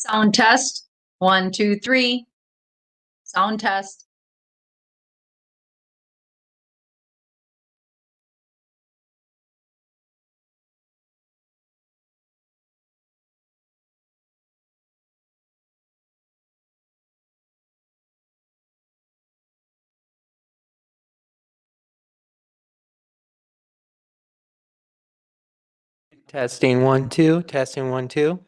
Sound test. 1, 2, 3. Sound test. Testing 1, 2, testing 1, 2.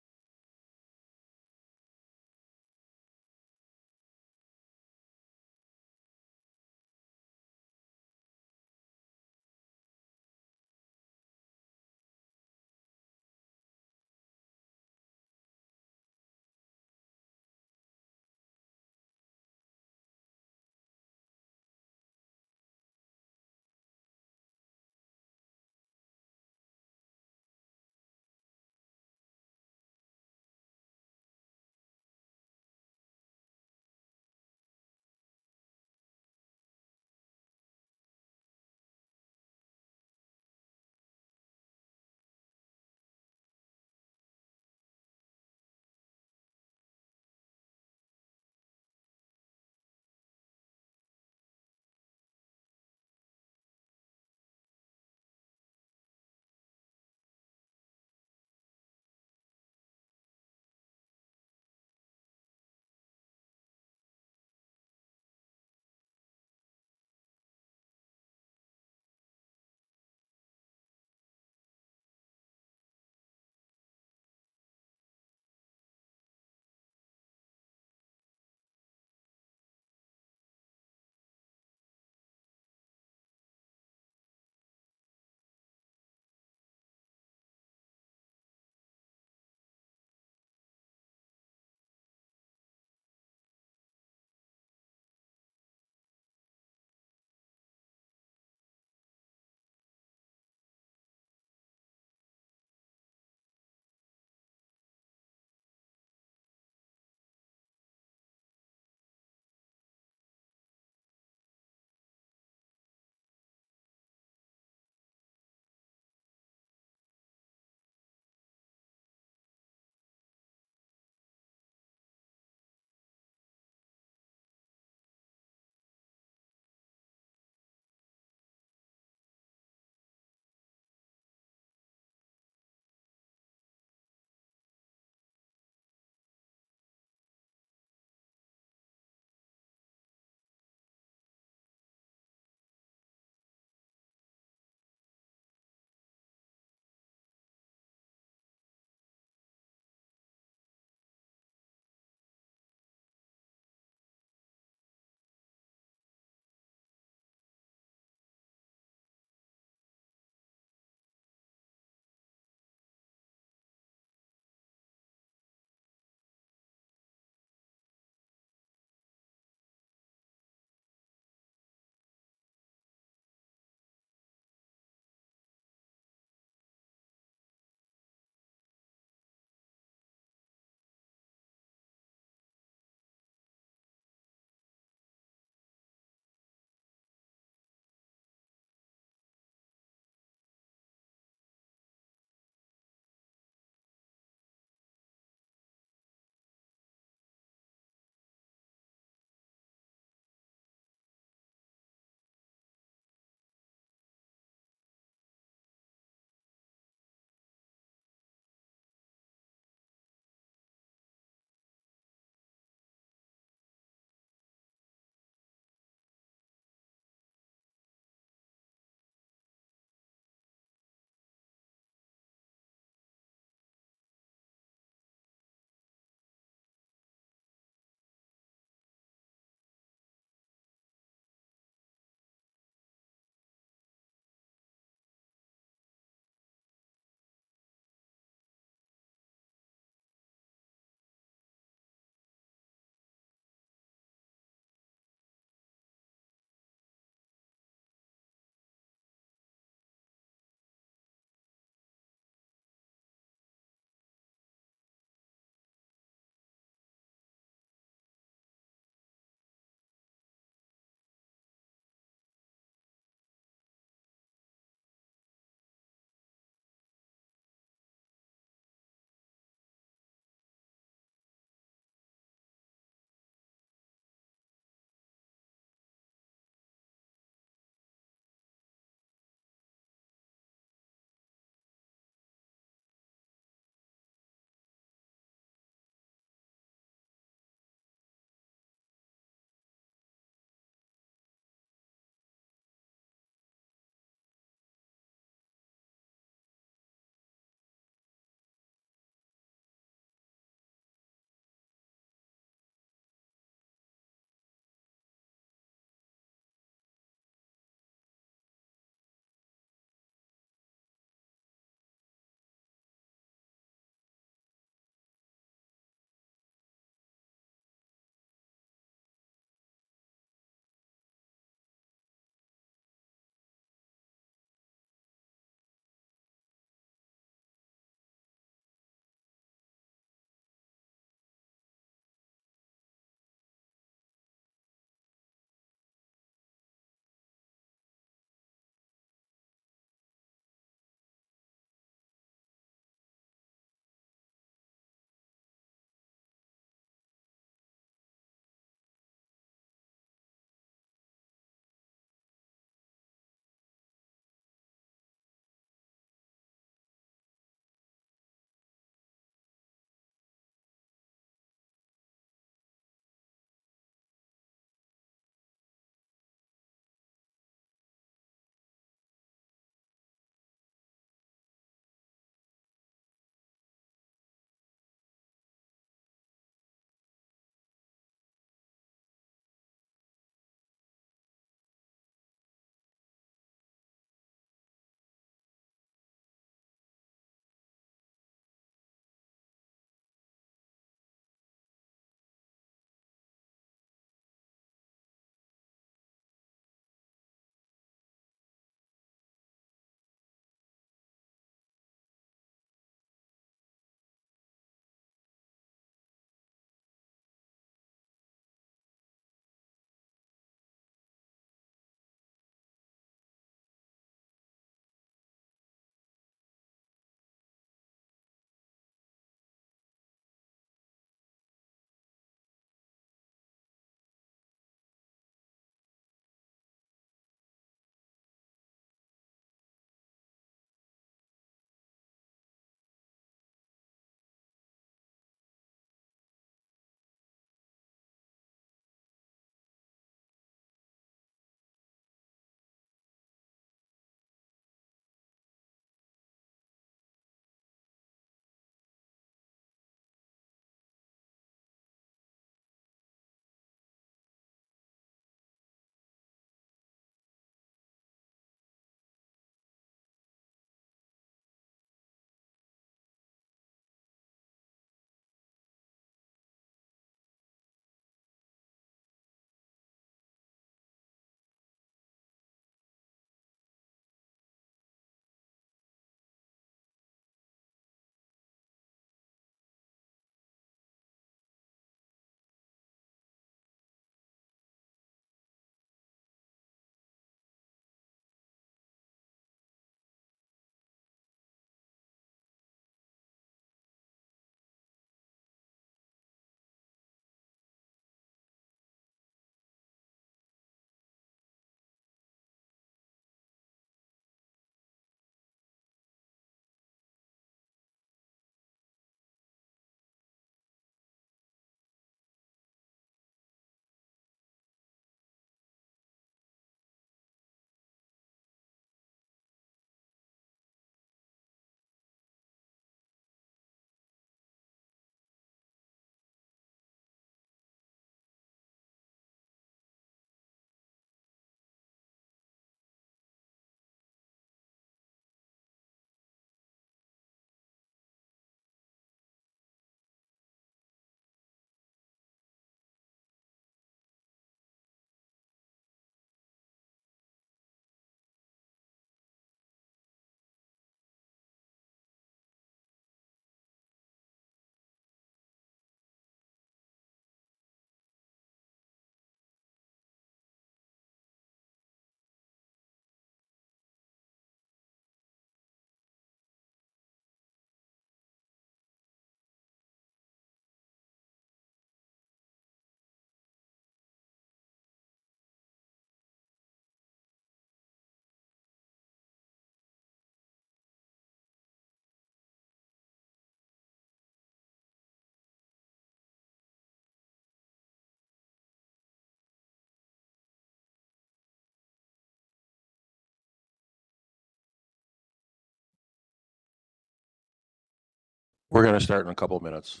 We're going to start in a couple of minutes.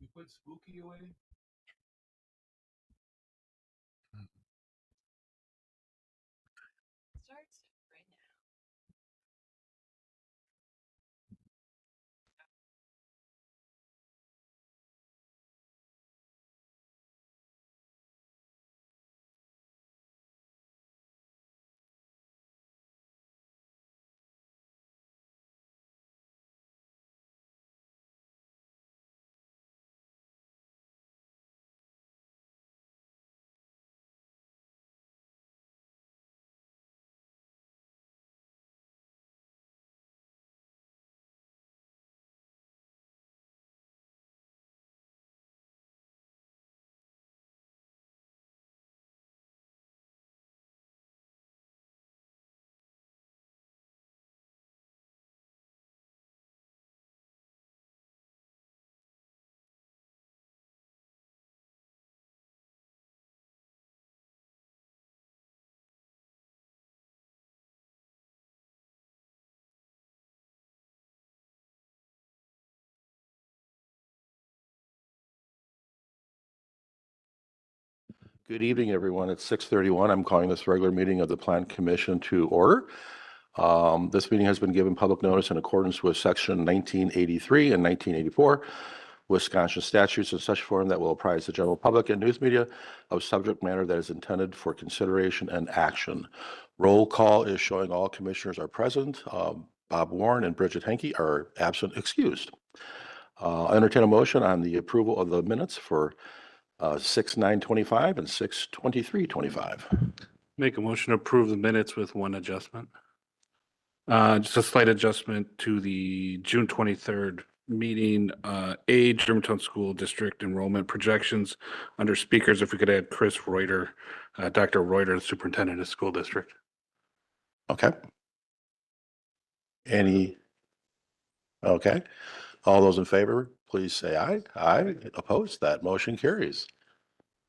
You put Spooky away? Starts right now. Good evening, everyone. It's 6:31. I'm calling this regular meeting of the Plan Commission to order. This meeting has been given public notice in accordance with Section 1983 and 1984 Wisconsin statutes in such form that will apprise the general public and news media of subject matter that is intended for consideration and action. Roll call is showing all commissioners are present. Bob Warren and Bridget Henke are absent excused. I entertain a motion on the approval of the minutes for 6/9/25 and 6/23/25. Make a motion to approve the minutes with one adjustment. Just a slight adjustment to the June 23rd meeting, age, Germantown School District enrollment projections. Under speakers, if we could add Chris Reuter, Dr. Reuter, the superintendent of school district. Okay. Okay. All those in favor, please say aye. Aye. Opposed? That motion carries.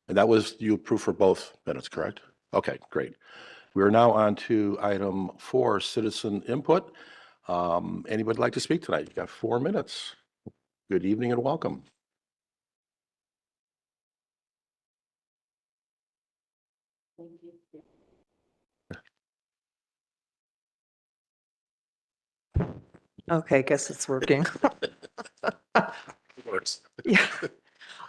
And that was, you approved for both minutes, correct? Okay, great. We are now on to item 4, citizen input. Anybody like to speak tonight? You've got 4 minutes. Good evening and welcome. Okay, guess it's working. Yeah.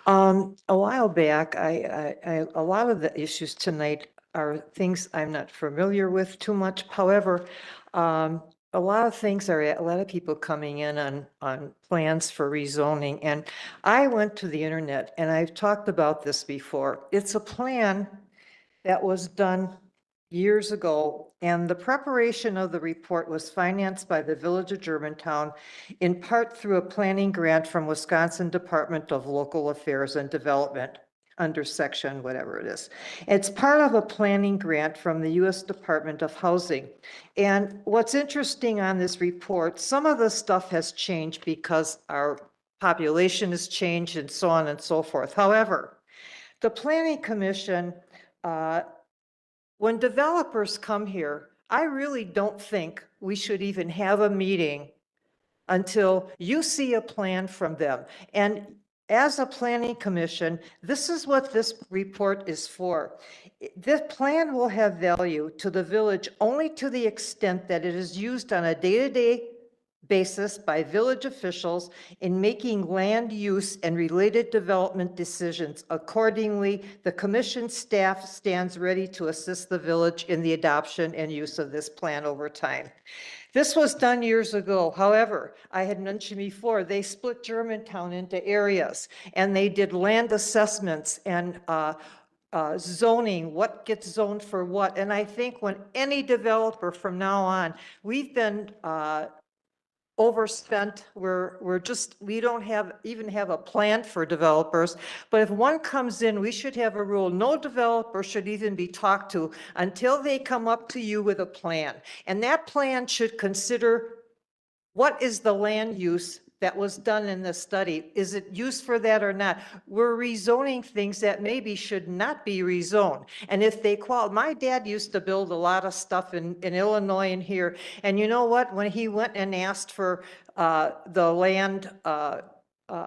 A while back, a lot of the issues tonight are things I'm not familiar with too much. However, a lot of things are, a lot of people coming in on plans for rezoning. And I went to the internet and I've talked about this before. It's a plan that was done years ago, and the preparation of the report was financed by the Village of Germantown in part through a planning grant from Wisconsin Department of Local Affairs and Development under section, whatever it is. It's part of a planning grant from the U.S. Department of Housing. And what's interesting on this report, some of the stuff has changed because our population has changed and so on and so forth. However, the Planning Commission, when developers come here, I really don't think we should even have a meeting until you see a plan from them. And as a planning commission, this is what this report is for. This plan will have value to the village only to the extent that it is used on a day-to-day basis by village officials in making land use and related development decisions. Accordingly, the commission staff stands ready to assist the village in the adoption and use of this plan over time. This was done years ago. However, I had mentioned before, they split Germantown into areas and they did land assessments and zoning, what gets zoned for what. And I think when any developer from now on, we've been overspent. We don't even have a plan for developers. But if one comes in, we should have a rule. No developer should even be talked to until they come up to you with a plan. And that plan should consider what is the land use that was done in the study. Is it used for that or not? We're rezoning things that maybe should not be rezoned. And if they my dad used to build a lot of stuff in Illinois and here. And you know what? When he went and asked for the land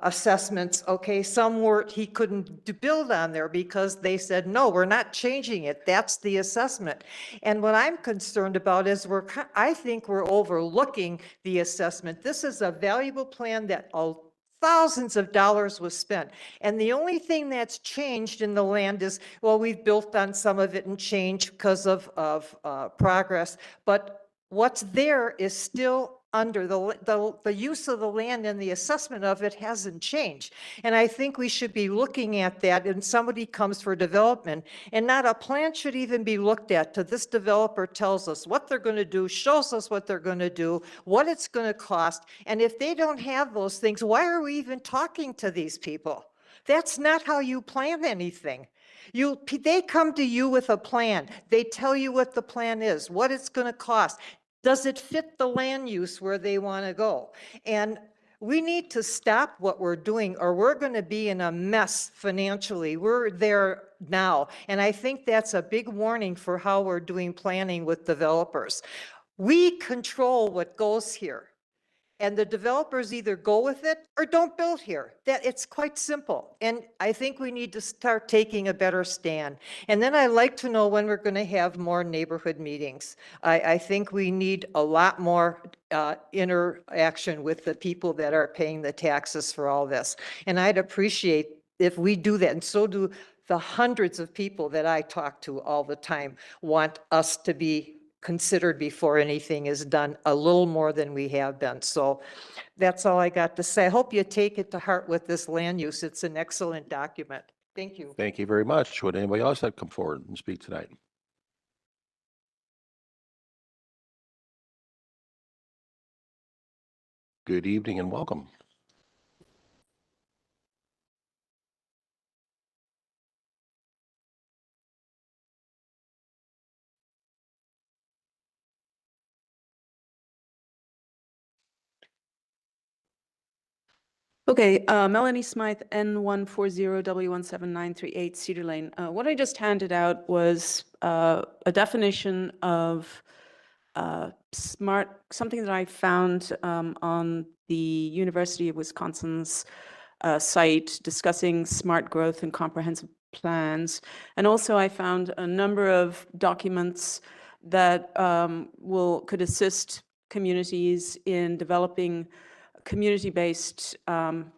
assessments, okay, some were, he couldn't build on there because they said, no, we're not changing it. That's the assessment. And what I'm concerned about is I think we're overlooking the assessment. This is a valuable plan that thousands of dollars was spent. And the only thing that's changed in the land is, well, we've built on some of it and changed because of progress. But what's there is still under the use of the land, and the assessment of it hasn't changed. And I think we should be looking at that, and somebody comes for development, and not a plan should even be looked at till this developer tells us what they're going to do, shows us what they're going to do, what it's going to cost. And if they don't have those things, why are we even talking to these people? That's not how you plan anything. They come to you with a plan. They tell you what the plan is, what it's going to cost. Does it fit the land use where they want to go? And we need to stop what we're doing, or we're going to be in a mess financially. We're there now. And I think that's a big warning for how we're doing planning with developers. We control what goes here. And the developers either go with it or don't build here. It's quite simple. And I think we need to start taking a better stand. And then I'd like to know when we're going to have more neighborhood meetings. I think we need a lot more interaction with the people that are paying the taxes for all this. And I'd appreciate if we do that. And so do the hundreds of people that I talk to all the time want us to be considered before anything is done a little more than we have been. So that's all I got to say. I hope you take it to heart with this land use. It's an excellent document. Thank you. Thank you very much. Would anybody else like to come forward and speak tonight? Good evening and welcome. Okay, Melanie Smythe, N140W17938 Cedar Lane. What I just handed out was a definition of something that I found on the University of Wisconsin's site discussing smart growth and comprehensive plans. And also I found a number of documents that could assist communities in developing community-based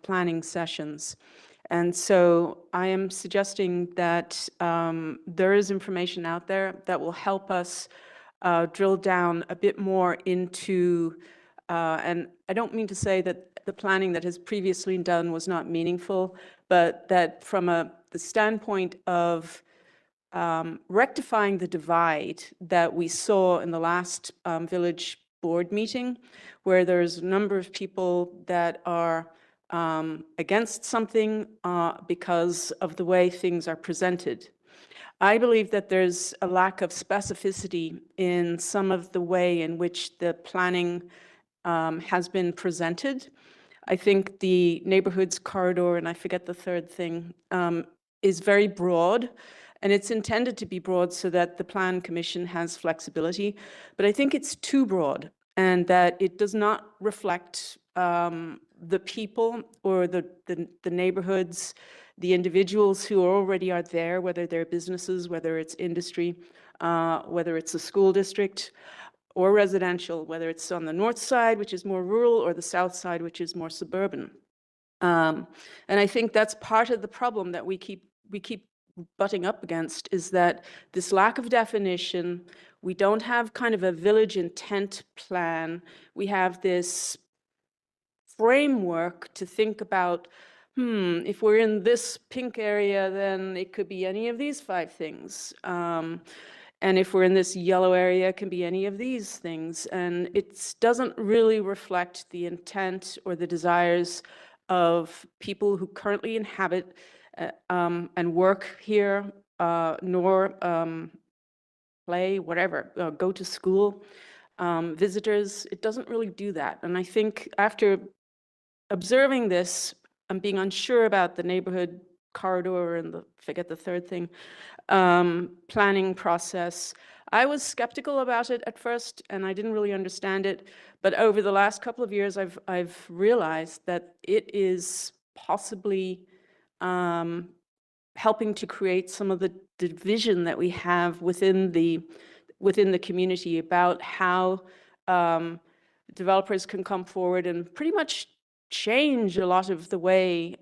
planning sessions. And so I am suggesting that there is information out there that will help us drill down a bit more into, and I don't mean to say that the planning that has previously done was not meaningful, but that from the standpoint of rectifying the divide that we saw in the last village board meeting, where there's a number of people that are against something because of the way things are presented. I believe that there's a lack of specificity in some of the way in which the planning has been presented. I think the neighborhoods corridor, and I forget the third thing, is very broad. And it's intended to be broad so that the Plan Commission has flexibility. But I think it's too broad, and that it does not reflect the people or the neighborhoods, the individuals who already are there, whether they're businesses, whether it's industry, whether it's a school district or residential, whether it's on the north side, which is more rural, or the south side, which is more suburban. And I think that's part of the problem that we keep butting up against, is that this lack of definition. We don't have kind of a village intent plan. We have this framework to think about, if we're in this pink area, then it could be any of these 5 things. And if we're in this yellow area, it can be any of these things. And it doesn't really reflect the intent or the desires of people who currently inhabit and work here, nor play, whatever, go to school, visitors. It doesn't really do that. And I think after observing this, I'm being unsure about the neighborhood corridor and forget the third thing, planning process. I was skeptical about it at first, and I didn't really understand it. But over the last couple of years, I've realized that it is possibly helping to create some of the division that we have within the community about how developers can come forward and pretty much change a lot of the way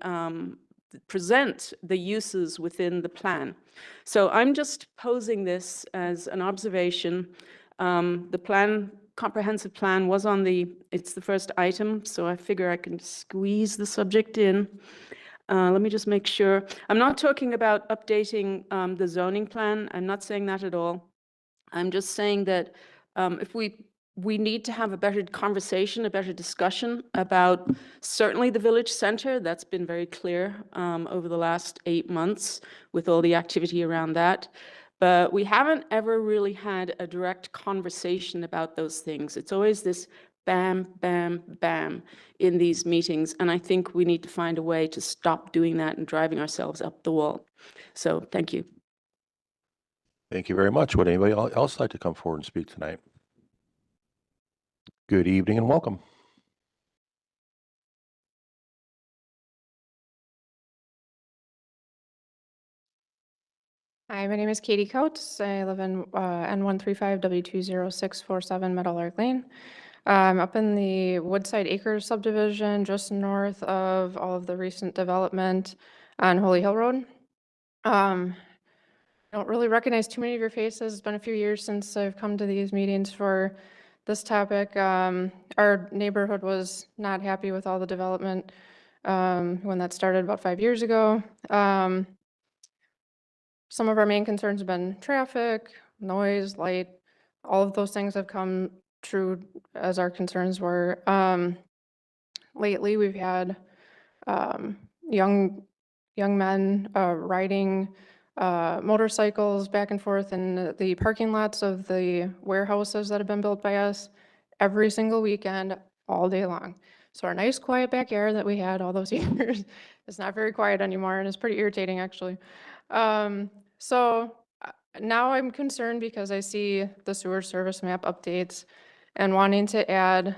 present the uses within the plan. So I'm just posing this as an observation. The comprehensive plan was on it's the first item, so I figure I can squeeze the subject in. Let me just make sure. I'm not talking about updating the zoning plan. I'm not saying that at all. I'm just saying that if we need to have a better conversation, a better discussion about certainly the village center. That's been very clear over the last 8 months with all the activity around that. But we haven't ever really had a direct conversation about those things. It's always this bam, bam, bam in these meetings. And I think we need to find a way to stop doing that and driving ourselves up the wall. So thank you. Thank you very much. Would anybody else like to come forward and speak tonight? Good evening and welcome. Hi, my name is Katie Coates. I live in N135W20647 Meadowlark Lane. I'm up in the Woodside Acres subdivision, just north of all of the recent development on Holy Hill Road. I don't really recognize too many of your faces. It's been a few years since I've come to these meetings for this topic. Our neighborhood was not happy with all the development when that started about 5 years ago. Some of our main concerns have been traffic, noise, light. All of those things have come true as our concerns were. Lately, we've had young men riding motorcycles back and forth in the parking lots of the warehouses that have been built by us every single weekend, all day long. So our nice quiet backyard that we had all those years is not very quiet anymore, and it's pretty irritating actually. So now I'm concerned because I see the sewer service map updates and wanting to add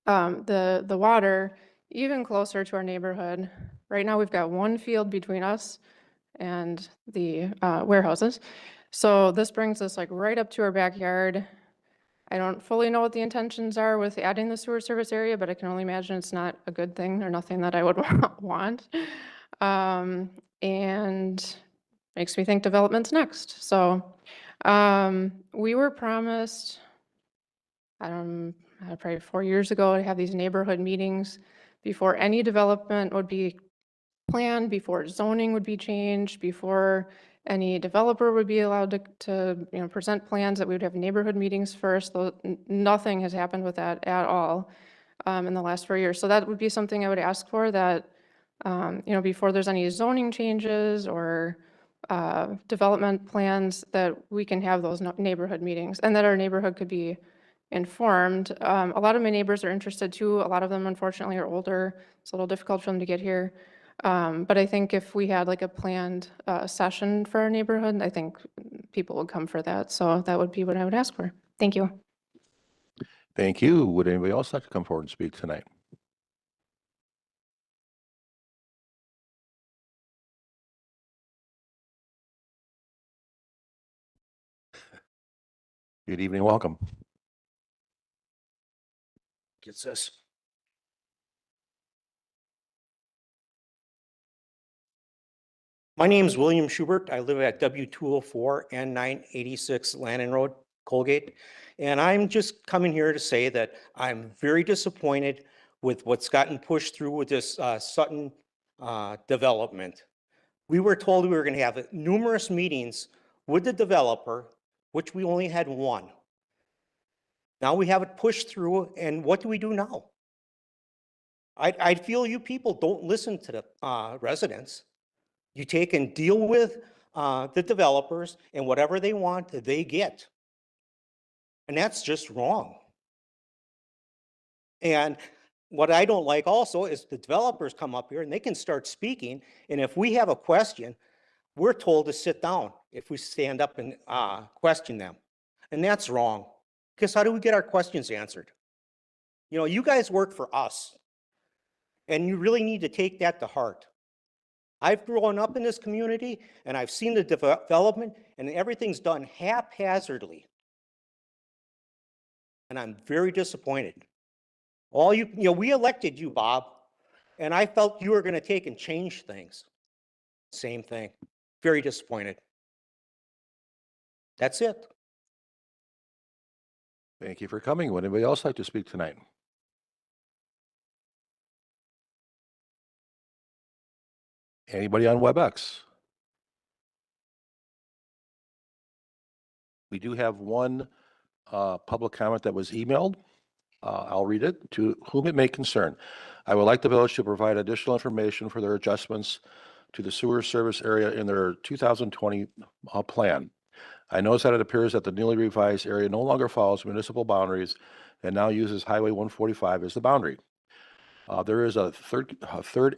the water even closer to our neighborhood. Right now, we've got one field between us and the warehouses. So this brings us like right up to our backyard. I don't fully know what the intentions are with adding the sewer service area, but I can only imagine it's not a good thing or nothing that I would want. And makes me think development's next. So we were promised, probably 4 years ago, to have these neighborhood meetings before any development would be planned, before zoning would be changed, before any developer would be allowed to present plans, that we would have neighborhood meetings first. Though nothing has happened with that at all in the last 4 years. So that would be something I would ask for, that before there's any zoning changes or development plans, that we can have those neighborhood meetings and that our neighborhood could be informed. A lot of my neighbors are interested too. A lot of them unfortunately are older. It's a little difficult for them to get here. But I think if we had like a planned session for our neighborhood, I think people would come for that. So that would be what I would ask for. Thank you. Thank you. Would anybody else like to come forward and speak tonight? Good evening, welcome. Gets this. My name is William Schubert. I live at W204 and 986 Lannon Road, Colgate. And I'm just coming here to say that I'm very disappointed with what's gotten pushed through with this Sutton development. We were told we were going to have numerous meetings with the developer, which we only had one. Now we have it pushed through, and what do we do now? I feel you people don't listen to the residents. You take and deal with the developers, and whatever they want, they get. And that's just wrong. And what I don't like also is the developers come up here and they can start speaking. And if we have a question, we're told to sit down if we stand up and question them. And that's wrong. Because how do we get our questions answered? You know, you guys work for us. And you really need to take that to heart. I've grown up in this community and I've seen the development and everything's done haphazardly. And I'm very disappointed. You know, we elected you, Bob, and I felt you were going to take and change things. Same thing. Very disappointed. That's it. Thank you for coming. Would anybody else like to speak tonight? Anybody on WebEx? We do have one public comment that was emailed. I'll read it. To whom it may concern, I would like the village to provide additional information for their adjustments to the sewer service area in their 2020 plan. I notice that it appears that the newly revised area no longer follows municipal boundaries and now uses Highway 145 as the boundary. There is a three-quarter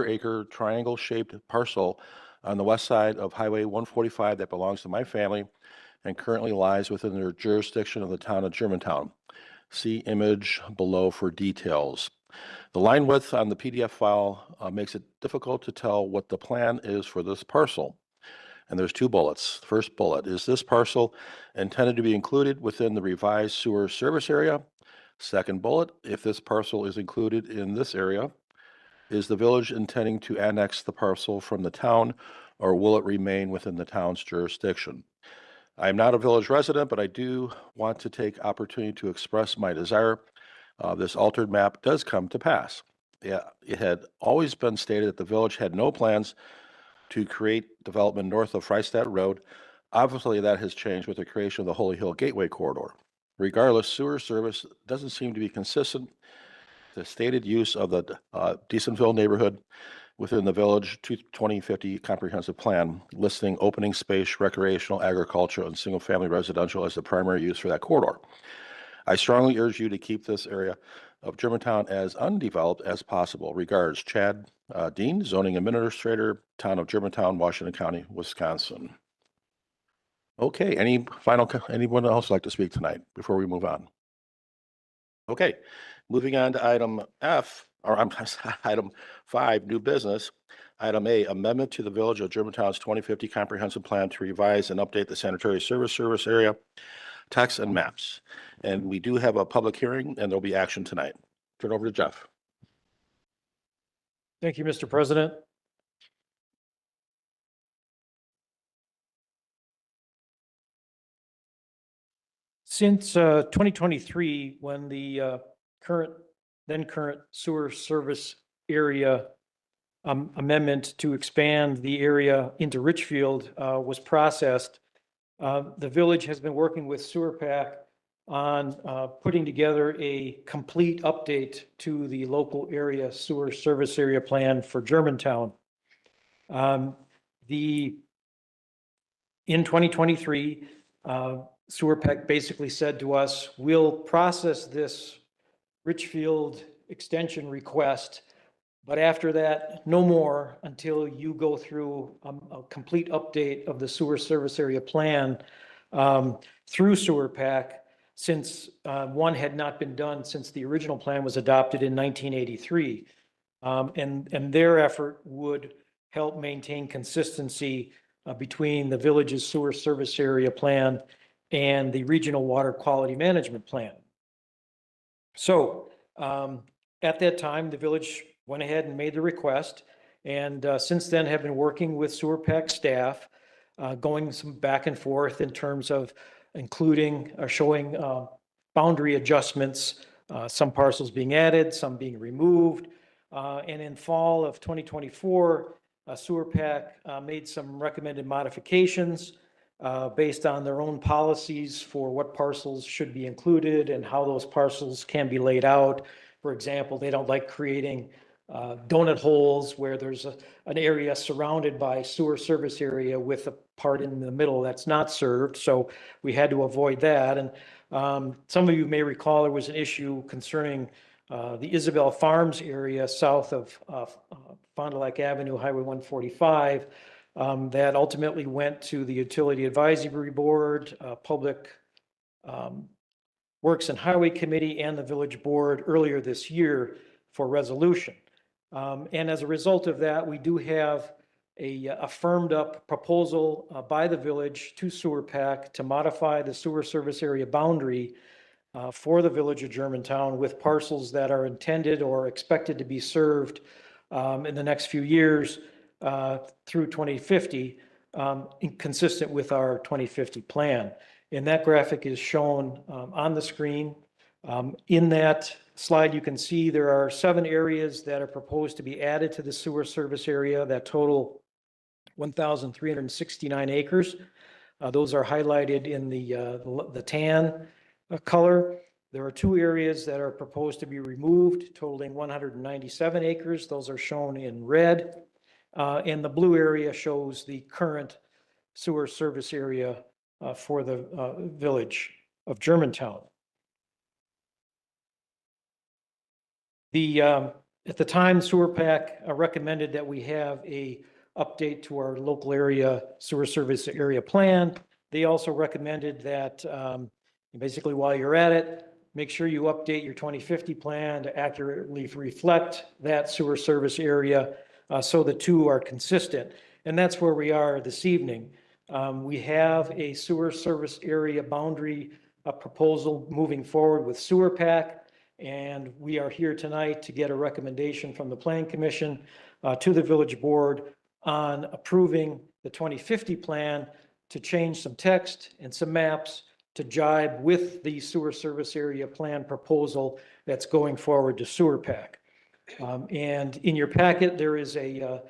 acre triangle-shaped parcel on the west side of Highway 145 that belongs to my family and currently lies within their jurisdiction of the town of Germantown. See image below for details. The line width on the PDF file makes it difficult to tell what the plan is for this parcel. And there's two bullets. First bullet, is this parcel intended to be included within the revised sewer service area? Second bullet, if this parcel is included in this area, is the village intending to annex the parcel from the town, or will it remain within the town's jurisdiction? I am not a village resident, but I do want to take opportunity to express my desire. This altered map does come to pass. Yeah, it had always been stated that the village had no plans to create development north of Freistadt Road. Obviously, that has changed with the creation of the Holy Hill Gateway Corridor. Regardless, sewer service doesn't seem to be consistent. The stated use of the Decentville neighborhood within the Village 2050 Comprehensive Plan, listing opening space, recreational, agricultural, and single-family residential as the primary use for that corridor. I strongly urge you to keep this area of Germantown as undeveloped as possible. Regards, Chad Dean, Zoning Administrator, Town of Germantown, Washington County, Wisconsin. Okay, anyone else like to speak tonight before we move on? Okay, moving on to item item 5, new business. Item A, amendment to the Village of Germantown's 2050 Comprehensive Plan to revise and update the sanitary service area, text and maps. And we do have a public hearing and there'll be action tonight. Turn over to Jeff. Thank you, Mr. President. Since 2023, when the current sewer service area amendment to expand the area into Richfield was processed, the village has been working with SewerPAC on putting together a complete update to the local area sewer service area plan for Germantown. In 2023, SewerPAC basically said to us, we'll process this Richfield extension request, but after that, no more until you go through a complete update of the sewer service area plan through SewerPAC, since one had not been done since the original plan was adopted in 1983. And their effort would help maintain consistency between the village's sewer service area plan and the regional water quality management plan. So at that time, the village went ahead and made the request, and since then have been working with SewerPAC staff, going some back and forth in terms of including or showing boundary adjustments, some parcels being added, some being removed. And in fall of 2024, SewerPAC made some recommended modifications based on their own policies for what parcels should be included and how those parcels can be laid out. For example, they don't like creating donut holes where there's an area surrounded by sewer service area with a part in the middle that's not served. So we had to avoid that. And some of you may recall there was an issue concerning the Isabel Farms area south of Fond du Lac Avenue, Highway 145, that ultimately went to the Utility Advisory Board, Public Works and Highway Committee, and the Village Board earlier this year for resolution. And as a result of that, we do have a firmed up proposal by the village to Sewer PAC to modify the sewer service area boundary for the Village of Germantown with parcels that are intended or expected to be served in the next few years through 2050, consistent with our 2050 plan. And that graphic is shown on the screen. In that slide, you can see there are 7 areas that are proposed to be added to the sewer service area that total 1,369 acres. Those are highlighted in the tan color. There are 2 areas that are proposed to be removed, totaling 197 acres. Those are shown in red. And the blue area shows the current sewer service area for the Village of Germantown. At the time, Sewer PAC recommended that we have a update to our local area sewer service area plan. They also recommended that basically while you're at it, make sure you update your 2050 plan to accurately reflect that sewer service area so the two are consistent. And that's where we are this evening. We have a sewer service area boundary proposal moving forward with Sewer PAC. And we are here tonight to get a recommendation from the Plan Commission to the Village Board on approving the 2050 plan to change some text and some maps to jibe with the sewer service area plan proposal that's going forward to Sewer PAC. And in your packet, there is a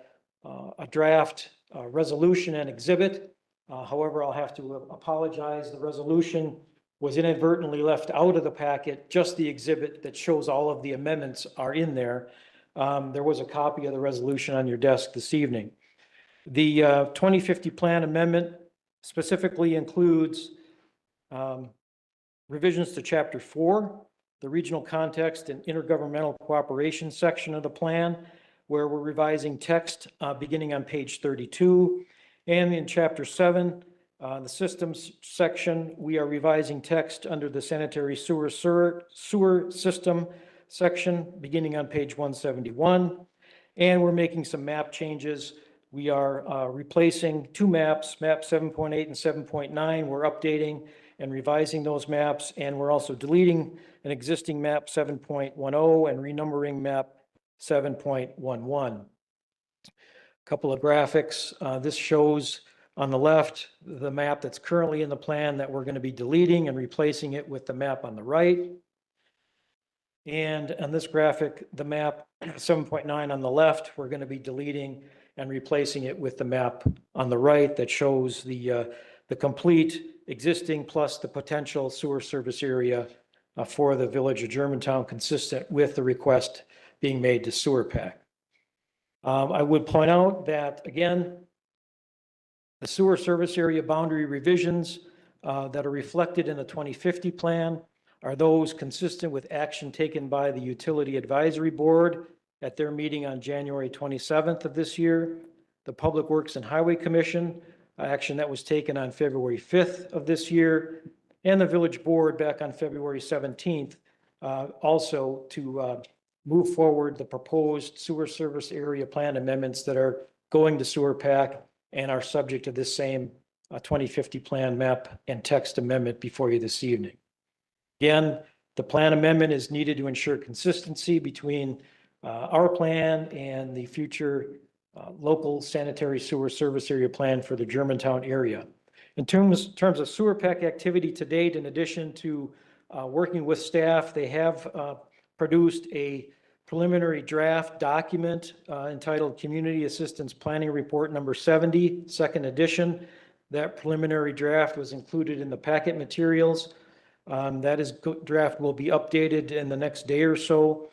draft resolution and exhibit. However, I'll have to apologize. The resolution was inadvertently left out of the packet. Just the exhibit that shows all of the amendments are in there. There was a copy of the resolution on your desk this evening. The 2050 plan amendment specifically includes revisions to Chapter 4, the regional context and intergovernmental cooperation section of the plan, where we're revising text beginning on page 32. And in Chapter 7, the systems section, we are revising text under the sanitary sewer system section beginning on page 171. And we're making some map changes. We are replacing 2 maps, map 7.8 and 7.9. We're updating and revising those maps. And we're also deleting an existing map 7.10 and renumbering map 7.11. A couple of graphics. This shows on the left the map that's currently in the plan that we're going to be deleting and replacing it with the map on the right. And on this graphic, the map 7.9 on the left, we're going to be deleting and replacing it with the map on the right that shows the complete existing plus the potential sewer service area for the Village of Germantown, consistent with the request being made to Sewer PAC. I would point out that, again, the sewer service area boundary revisions that are reflected in the 2050 plan are those consistent with action taken by the Utility Advisory Board at their meeting on January 27th of this year, the Public Works and Highway Commission, action that was taken on February 5th of this year, and the Village Board back on February 17th, also to move forward the proposed sewer service area plan amendments that are going to Sewer PAC and are subject to this same 2050 plan map and text amendment before you this evening. Again, the plan amendment is needed to ensure consistency between our plan and the future local sanitary sewer service area plan for the Germantown area. In terms of Sewer PAC activity to date, in addition to working with staff, they have produced a preliminary draft document entitled Community Assistance Planning Report number 70, second edition. That preliminary draft was included in the packet materials. That draft will be updated in the next day or so.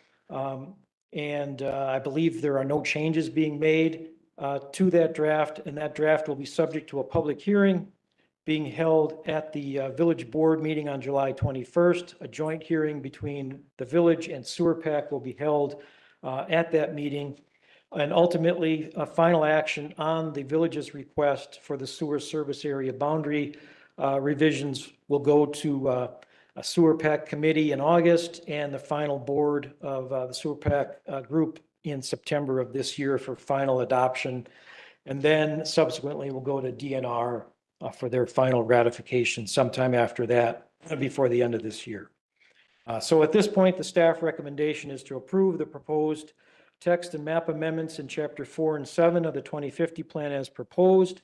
And I believe there are no changes being made to that draft, and that draft will be subject to a public hearing being held at the village board meeting on July 21st. A joint hearing between the village and Sewer PAC will be held at that meeting. And ultimately, a final action on the village's request for the sewer service area boundary revisions will go to a Sewer PAC committee in August and the final board of the Sewer PAC group in September of this year for final adoption. And then subsequently will go to DNR for their final ratification sometime after that, before the end of this year. So at this point, the staff recommendation is to approve the proposed text and map amendments in Chapter 4 and 7 of the 2050 plan as proposed.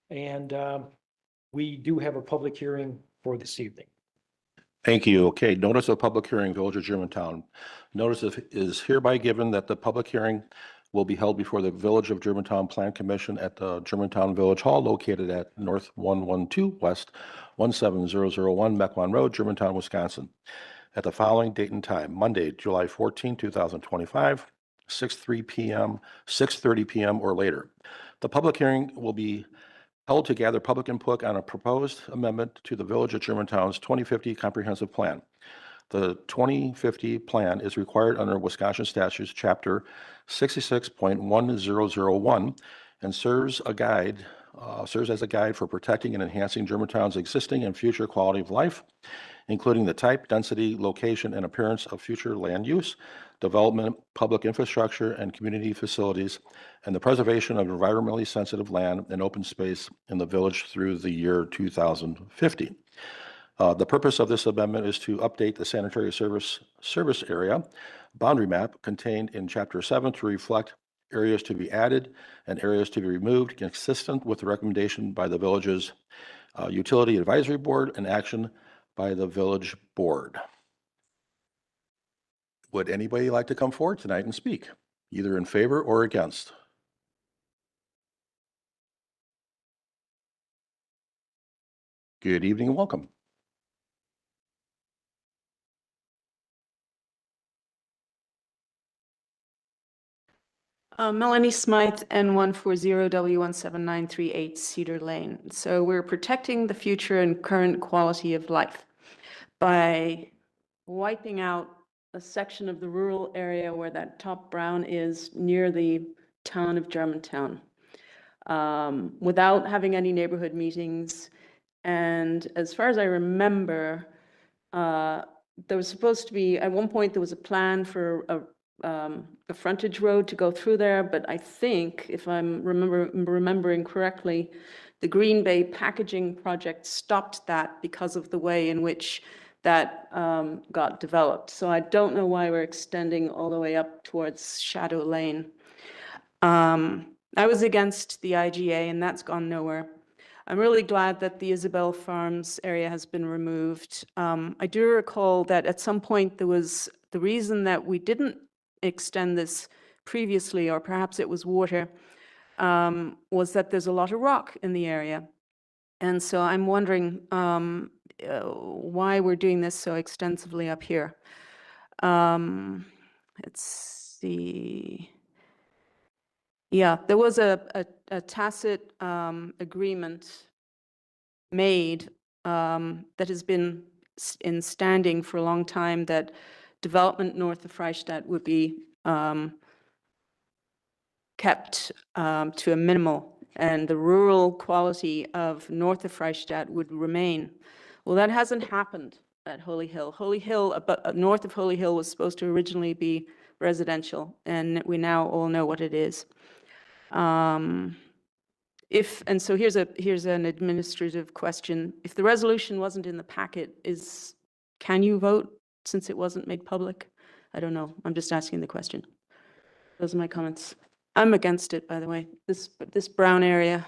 And we do have a public hearing for this evening. Thank you. Okay, notice of public hearing, Village of Germantown. Notice is hereby given that the public hearing will be held before the Village of Germantown Plan Commission at the Germantown Village Hall located at North 112 West 17001 Mequon Road, Germantown, Wisconsin, at the following date and time: Monday, July 14, 2025, 6:30 p.m. or later. The public hearing will be held to gather public input on a proposed amendment to the Village of Germantown's 2050 Comprehensive Plan. The 2050 plan is required under Wisconsin Statutes Chapter 66.1001 and serves as a guide for protecting and enhancing Germantown's existing and future quality of life, including the type, density, location, and appearance of future land use, development, public infrastructure, and community facilities, and the preservation of environmentally sensitive land and open space in the village through the year 2050. The purpose of this amendment is to update the sanitary service area boundary map contained in Chapter 7 to reflect areas to be added and areas to be removed, consistent with the recommendation by the village's Utility Advisory Board and action by the village board. Would anybody like to come forward tonight and speak, either in favor or against? Good evening and welcome. Melanie Smythe, N140W17938 Cedar Lane. So we're protecting the future and current quality of life by wiping out a section of the rural area where that top brown is near the town of Germantown, without having any neighborhood meetings. And as far as I remember, there was supposed to be, at one point, there was a plan for a frontage road to go through there, but I think, if I'm remembering correctly, the Green Bay packaging project stopped that because of the way in which that got developed. So I don't know why we're extending all the way up towards Shadow Lane. I was against the IGA, and that's gone nowhere. I'm really glad that the Isabel Farms area has been removed. I do recall that at some point there was the reason that we didn't extend this previously, or perhaps it was water, was that there's a lot of rock in the area. And so I'm wondering why we're doing this so extensively up here. Let's see. Yeah, there was a tacit agreement made that has been in standing for a long time that development north of Freistadt would be kept to a minimal, and the rural quality of north of Freistadt would remain. Well, that hasn't happened at Holy Hill. Holy Hill, north of Holy Hill, was supposed to originally be residential, and we now all know what it is. And so here's an administrative question. If the resolution wasn't in the packet, can you vote since it wasn't made public? I don't know. I'm just asking the question. Those are my comments. I'm against it, by the way, this brown area.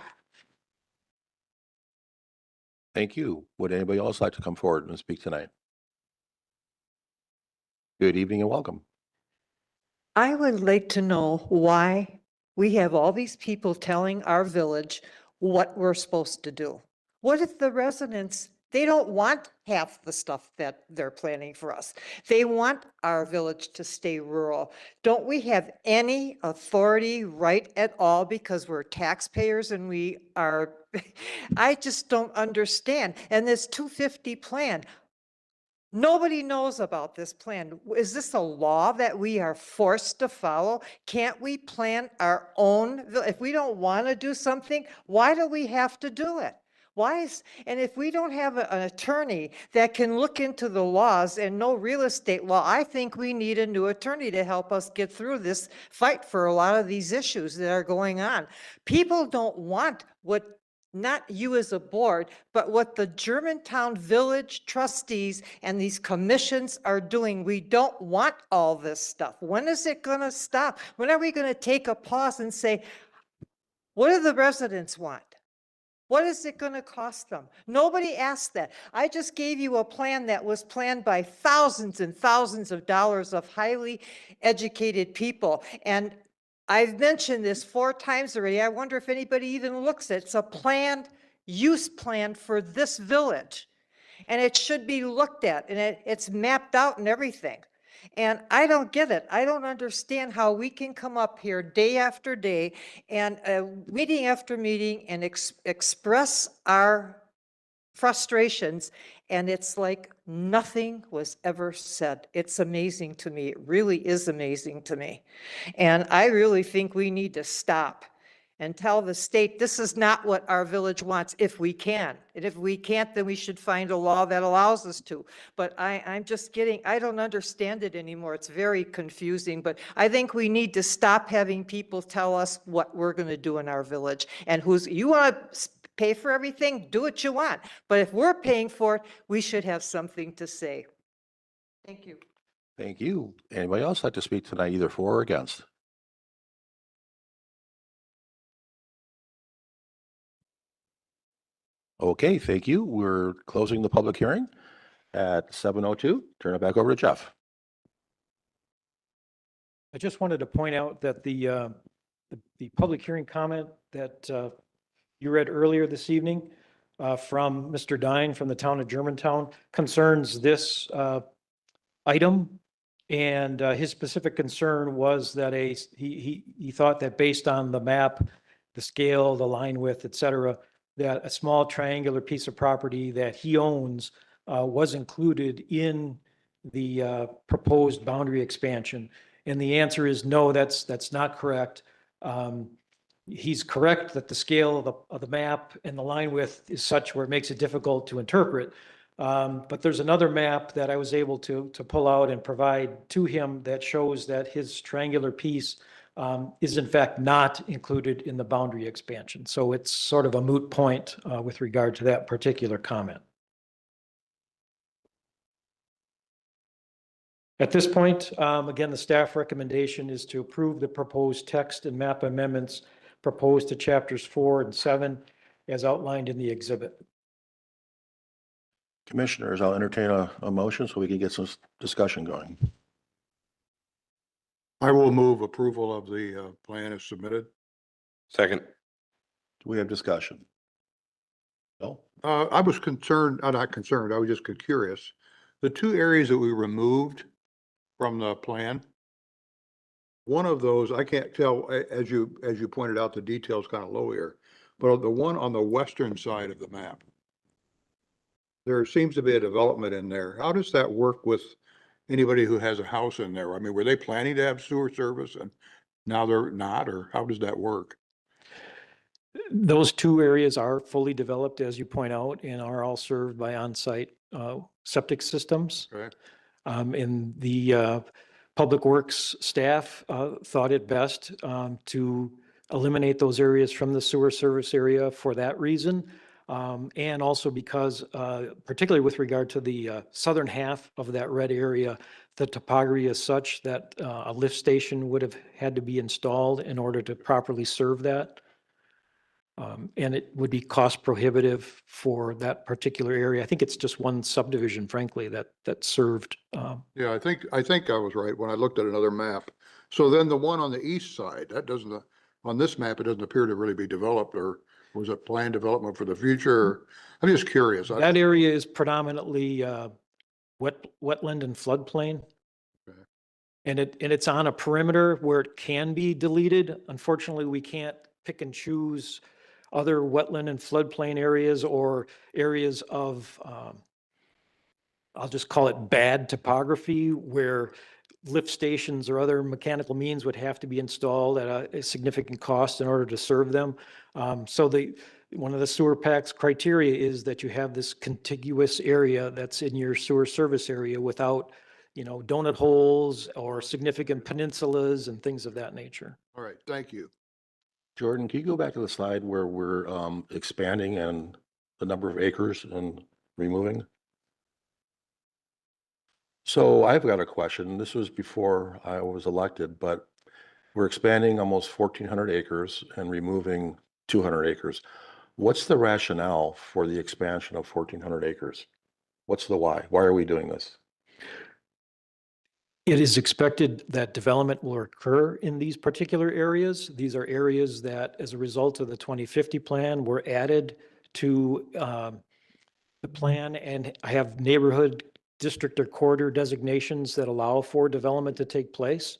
Thank you. Would anybody else like to come forward and speak tonight? Good evening and welcome. I would like to know why we have all these people telling our village what we're supposed to do. What if the residents They don't want half the stuff that they're planning for us. They want our village to stay rural. Don't we have any authority, right at all, because we're taxpayers and we are, I just don't understand. And this 250 plan, nobody knows about this plan. Is this a law that we are forced to follow? Can't we plan our own? If we don't want to do something, why do we have to do it? And if we don't have an attorney that can look into the laws and know real estate law, I think we need a new attorney to help us get through this fight for a lot of these issues that are going on. People don't want what, not you as a board, but what the Germantown Village trustees and these commissions are doing. We don't want all this stuff. When is it going to stop? When are we going to take a pause and say, what do the residents want? What is it going to cost them? Nobody asked that. I just gave you a plan that was planned by thousands and thousands of dollars of highly educated people. And I've mentioned this 4 times already. I wonder if anybody even looks at it. It's a planned use plan for this village. And it should be looked at, and it's mapped out and everything. And I don't get it. I don't understand how we can come up here day after day and meeting after meeting and express our frustrations. And it's like nothing was ever said. It's amazing to me. It really is amazing to me. And I really think we need to stop and tell the state, this is not what our village wants, if we can. And if we can't, then we should find a law that allows us to. But I'm just getting, I don't understand it anymore. It's very confusing. But I think we need to stop having people tell us what we're going to do in our village. And you want to pay for everything, do what you want. But if we're paying for it, we should have something to say. Thank you. Thank you. Anybody else like to speak tonight, either for or against? Okay, thank you. We're closing the public hearing at 7:02. Turn it back over to Jeff. I just wanted to point out that the public hearing comment that you read earlier this evening from Mr. Dine from the town of Germantown concerns this item. And his specific concern was that he thought that based on the map, the scale, the line width, et cetera, that a small triangular piece of property that he owns was included in the proposed boundary expansion. And the answer is no, that's not correct. He's correct that the scale of the map and the line width is such where it makes it difficult to interpret. But there's another map that I was able to pull out and provide to him that shows that his triangular piece is in fact not included in the boundary expansion. So it's sort of a moot point with regard to that particular comment. At this point, again, the staff recommendation is to approve the proposed text and map amendments proposed to chapters 4 and 7 as outlined in the exhibit. Commissioners, I'll entertain a motion so we can get some discussion going. I will move approval of the plan as submitted. Second. Do we have discussion? No? I was concerned, not concerned, I was just curious. The 2 areas that we removed from the plan, one of those, I can't tell, as you pointed out, the detail's kind of low here, but the one on the western side of the map, there seems to be a development in there. How does that work with anybody who has a house in there? I mean, were they planning to have sewer service and now they're not, or how does that work? Those 2 areas are fully developed, as you point out, and are all served by on-site septic systems. Okay. And the Public Works staff thought it best to eliminate those areas from the sewer service area for that reason. And also because, particularly with regard to the southern half of that red area, the topography is such that a lift station would have had to be installed in order to properly serve that. And it would be cost prohibitive for that particular area. I think it's just one subdivision, frankly, that served. Yeah, I think I was right when I looked at another map. So then the one on the east side, that doesn't, on this map, it doesn't appear to really be developed, or Was it planned development for the future? I'm just curious. That area is predominantly wetland and floodplain. Okay. And it's on a perimeter where it can be deleted. Unfortunately, we can't pick and choose other wetland and floodplain areas or areas of, I'll just call it bad topography, where lift stations or other mechanical means would have to be installed at a significant cost in order to serve them. So one of the sewer PAC's criteria is that you have this contiguous area that's in your sewer service area without, donut holes or significant peninsulas and things of that nature. All right, thank you. Jordan, can you go back to the slide where we're expanding and the number of acres and removing? So I've got a question. This was before I was elected, but we're expanding almost 1,400 acres and removing 200 acres. What's the rationale for the expansion of 1,400 acres? What's the why? Why are we doing this? It is expected that development will occur in these particular areas. These are areas that, as a result of the 2050 plan, were added to the plan and have neighborhood district or corridor designations that allow for development to take place.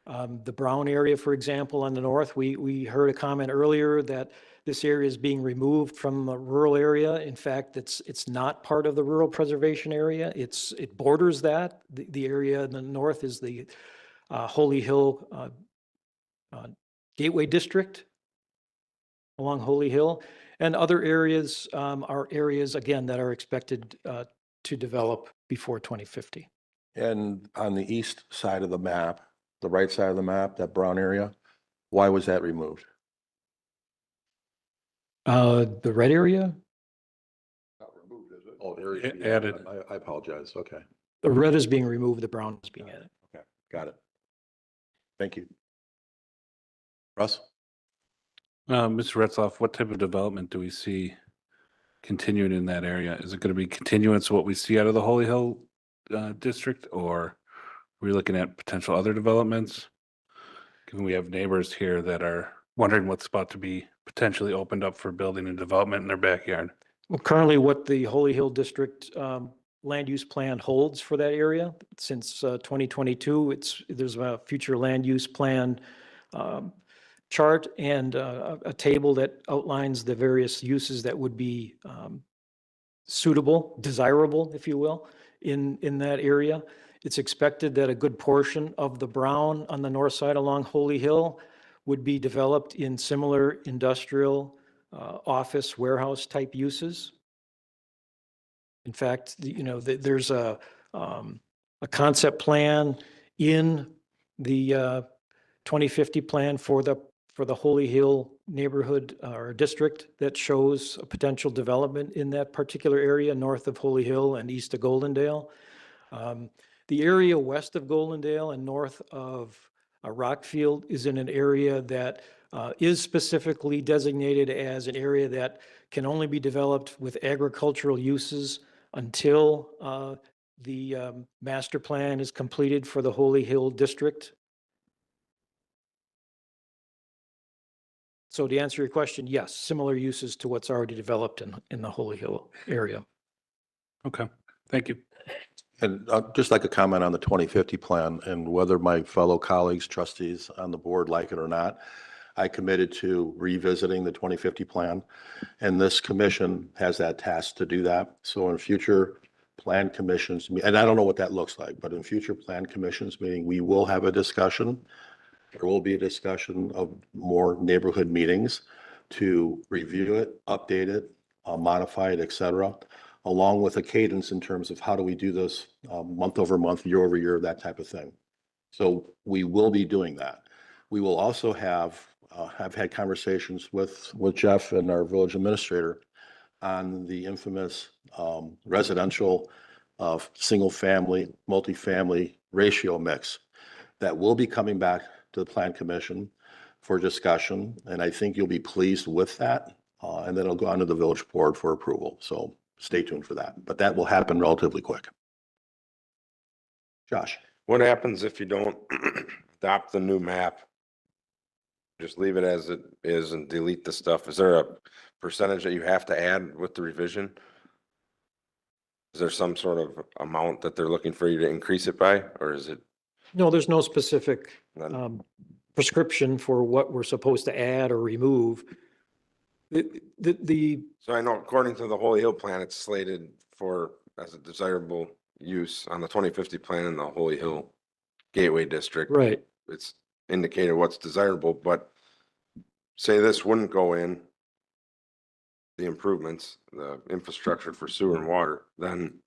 The Brown area, for example, on the north, we heard a comment earlier that this area is being removed from the rural area. In fact, it's not part of the rural preservation area. It borders that. The area in the north is the Holy Hill Gateway District along Holy Hill. And other areas are areas, again, that are expected to develop before 2050. And on the east side of the map, the right side of the map, that brown area, why was that removed? The red area? Not removed, is it? Oh, area Added. I apologize. Okay, The red is being removed, the brown is being added. okay, got it. Thank you. Russ? Mr. Retzloff, what type of development do we see continuing in that area? Is it going to be continuance of what we see out of the Holy Hill district, or are we looking at potential other developments? Given we have neighbors here that are wondering what's about to be potentially opened up for building and development in their backyard. Well, currently what the Holy Hill District land use plan holds for that area, since 2022, there's a future land use plan chart and a table that outlines the various uses that would be suitable, desirable, if you will, in that area. It's expected that a good portion of the brown on the north side along Holy Hill would be developed in similar industrial, office, warehouse type uses. In fact, there's a concept plan in the 2050 plan for the Holy Hill neighborhood or district that shows a potential development in that particular area north of Holy Hill and east of Goldendale. The area west of Goldendale and north of Rockfield is in an area that is specifically designated as an area that can only be developed with agricultural uses until the master plan is completed for the Holy Hill district. So to answer your question, yes, similar uses to what's already developed in the Holy Hill area. Okay, thank you. And I'd just like a comment on the 2050 plan and whether my fellow colleagues, trustees on the board like it or not. I committed to revisiting the 2050 plan, and this commission has that task to do that. So in future plan commissions, and I don't know what that looks like, but in future plan commissions meeting, we will have a discussion. There will be a discussion of more neighborhood meetings to review it, update it, modify it, et cetera, along with a cadence in terms of how do we do this month over month, year over year, that type of thing. So we will be doing that. We will also have had conversations with Jeff and our village administrator on the infamous residential single family, multifamily ratio mix that will be coming back to the Plan Commission for discussion. And I think you'll be pleased with that. And then it'll go on to the village board for approval. So stay tuned for that, but that will happen relatively quick. Josh. What happens if you don't adopt the new map? just leave it as it is and delete the stuff? Is there a percentage that you have to add with the revision? Is there some sort of amount that they're looking for you to increase it by, or is it No, there's no specific none? prescription for what we're supposed to add or remove. The So I know according to the Holy Hill plan, it's slated for as a desirable use on the 2050 plan in the Holy Hill Gateway District. right. It's indicated what's desirable, but say this wouldn't go in, the improvements, the infrastructure for sewer and water, then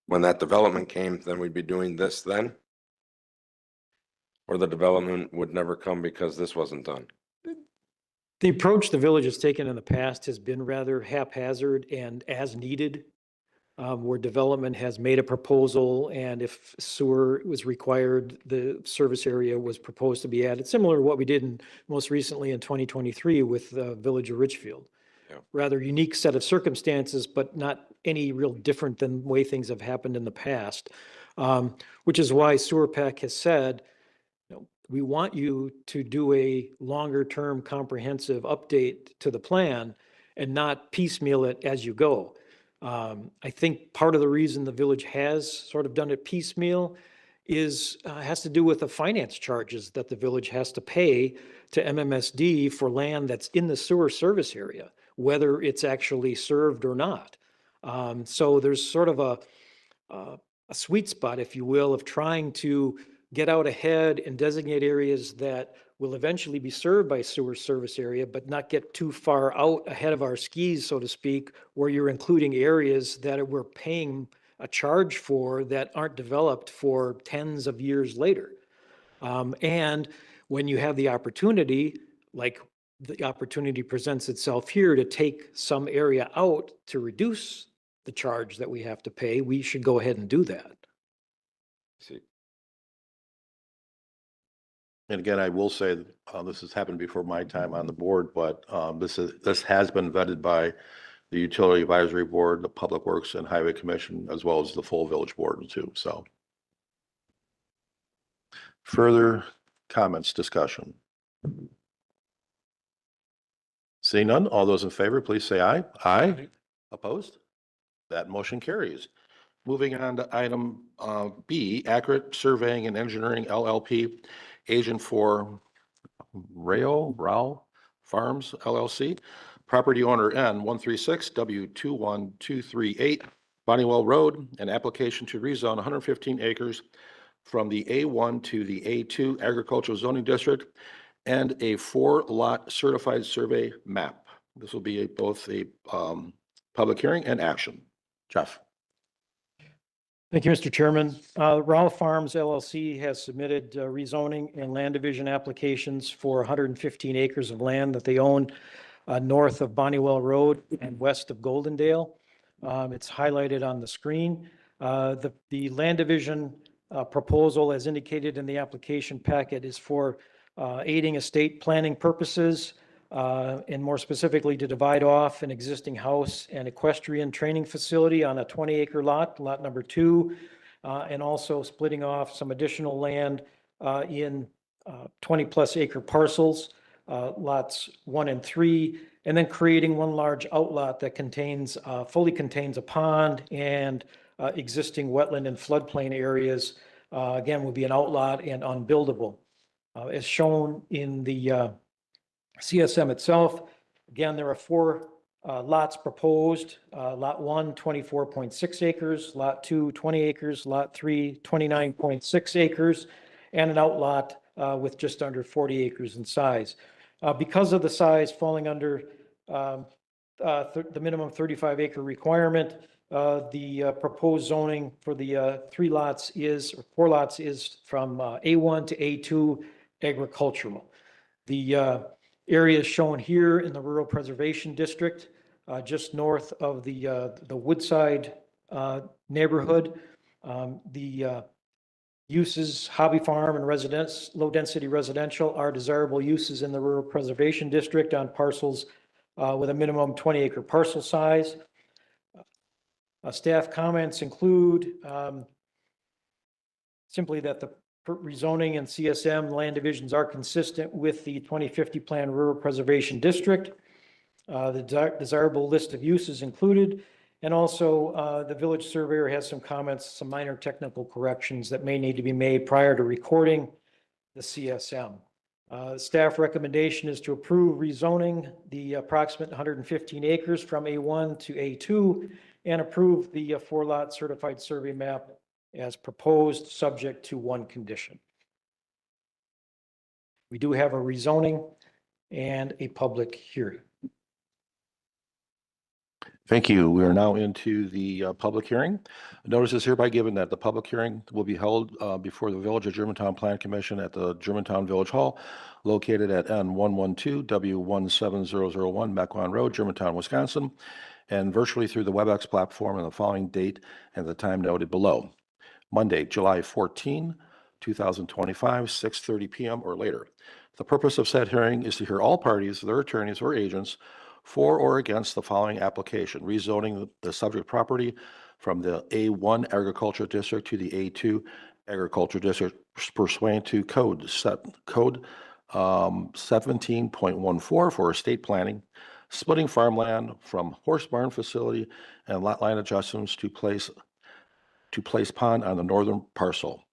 when that development came, then we'd be doing this then? Or the development would never come because this wasn't done? The approach the village has taken in the past has been rather haphazard and as needed, where development has made a proposal, and if sewer was required, the service area was proposed to be added, similar to what we did most recently in 2023 with the Village of Richfield. Yeah. Rather unique set of circumstances, but not any real different than the way things have happened in the past. Which is why SewerPAC has said, we want you to do a longer term comprehensive update to the plan and not piecemeal it as you go. I think part of the reason the village has sort of done it piecemeal is, has to do with the finance charges that the village has to pay to MMSD for land that's in the sewer service area, whether it's actually served or not. So there's sort of a sweet spot, if you will, of trying to get out ahead and designate areas that will eventually be served by sewer service area, but not get too far out ahead of our skis, so to speak, where you're including areas that we're paying a charge for that aren't developed for tens of years later. And when you have the opportunity, like the opportunity presents itself here, to take some area out to reduce the charge that we have to pay, we should go ahead and do that. See, And again, I will say, this has happened before my time on the board, but this has been vetted by the Utility Advisory Board, the Public Works and Highway Commission, as well as the full village board too, so. Further comments, discussion? Seeing none, all those in favor, please say aye. Aye. Opposed? That motion carries. Moving on to item B, Accurate Surveying and Engineering LLP, agent for Rao Farms LLC, property owner N 136 W21238, Bonniewell Road, an application to rezone 115 acres from the A1 to the A2 agricultural zoning district and a 4-lot certified survey map. This will be both a public hearing and action. Jeff. Thank you, Mr. Chairman. Rao Farms LLC has submitted rezoning and land division applications for 115 acres of land that they own north of Bonniewell Road and west of Goldendale. It's highlighted on the screen. The land division proposal, as indicated in the application packet, is for aiding estate planning purposes, and more specifically to divide off an existing house and equestrian training facility on a 20-acre lot, lot number 2, and also splitting off some additional land in 20-plus acre parcels, lots 1 and 3, and then creating one large outlot that contains, fully contains a pond and existing wetland and floodplain areas. Again, would be an outlot and unbuildable. As shown in the CSM itself, again, there are 4 lots proposed. Lot 1, 24.6 acres, lot 2, 20 acres, lot 3, 29.6 acres, and an outlot with just under 40 acres in size. Because of the size falling under the minimum 35-acre requirement, the proposed zoning for the 4 lots is from A1 to A2 agricultural. The area shown here in the Rural Preservation District, just north of the Woodside neighborhood. The uses, hobby farm and residence, low-density residential, are desirable uses in the Rural Preservation District on parcels with a minimum 20-acre parcel size. Staff comments include simply that the rezoning and CSM land divisions are consistent with the 2050 Plan Rural Preservation District. The desirable list of uses included, and also the village surveyor has some comments, some minor technical corrections that may need to be made prior to recording the CSM. Staff recommendation is to approve rezoning the approximate 115 acres from A1 to A2 and approve the 4-lot certified survey map as proposed, subject to one condition. We do have a rezoning and a public hearing. Thank you. We are now into the public hearing. Notice is hereby given that the public hearing will be held before the Village of Germantown Plan Commission at the Germantown Village Hall, located at N112W17001 Mequon Road, Germantown, Wisconsin, and virtually through the WebEx platform on the following date and the time noted below. Monday, July 14, 2025, 6:30 p.m. or later. The purpose of said hearing is to hear all parties, their attorneys or agents, for or against the following application: rezoning the subject property from the A1 Agriculture District to the A2 Agriculture District pursuant to Code 17.14 for estate planning, splitting farmland from horse barn facility and lot line adjustments to place pond on the northern parcel.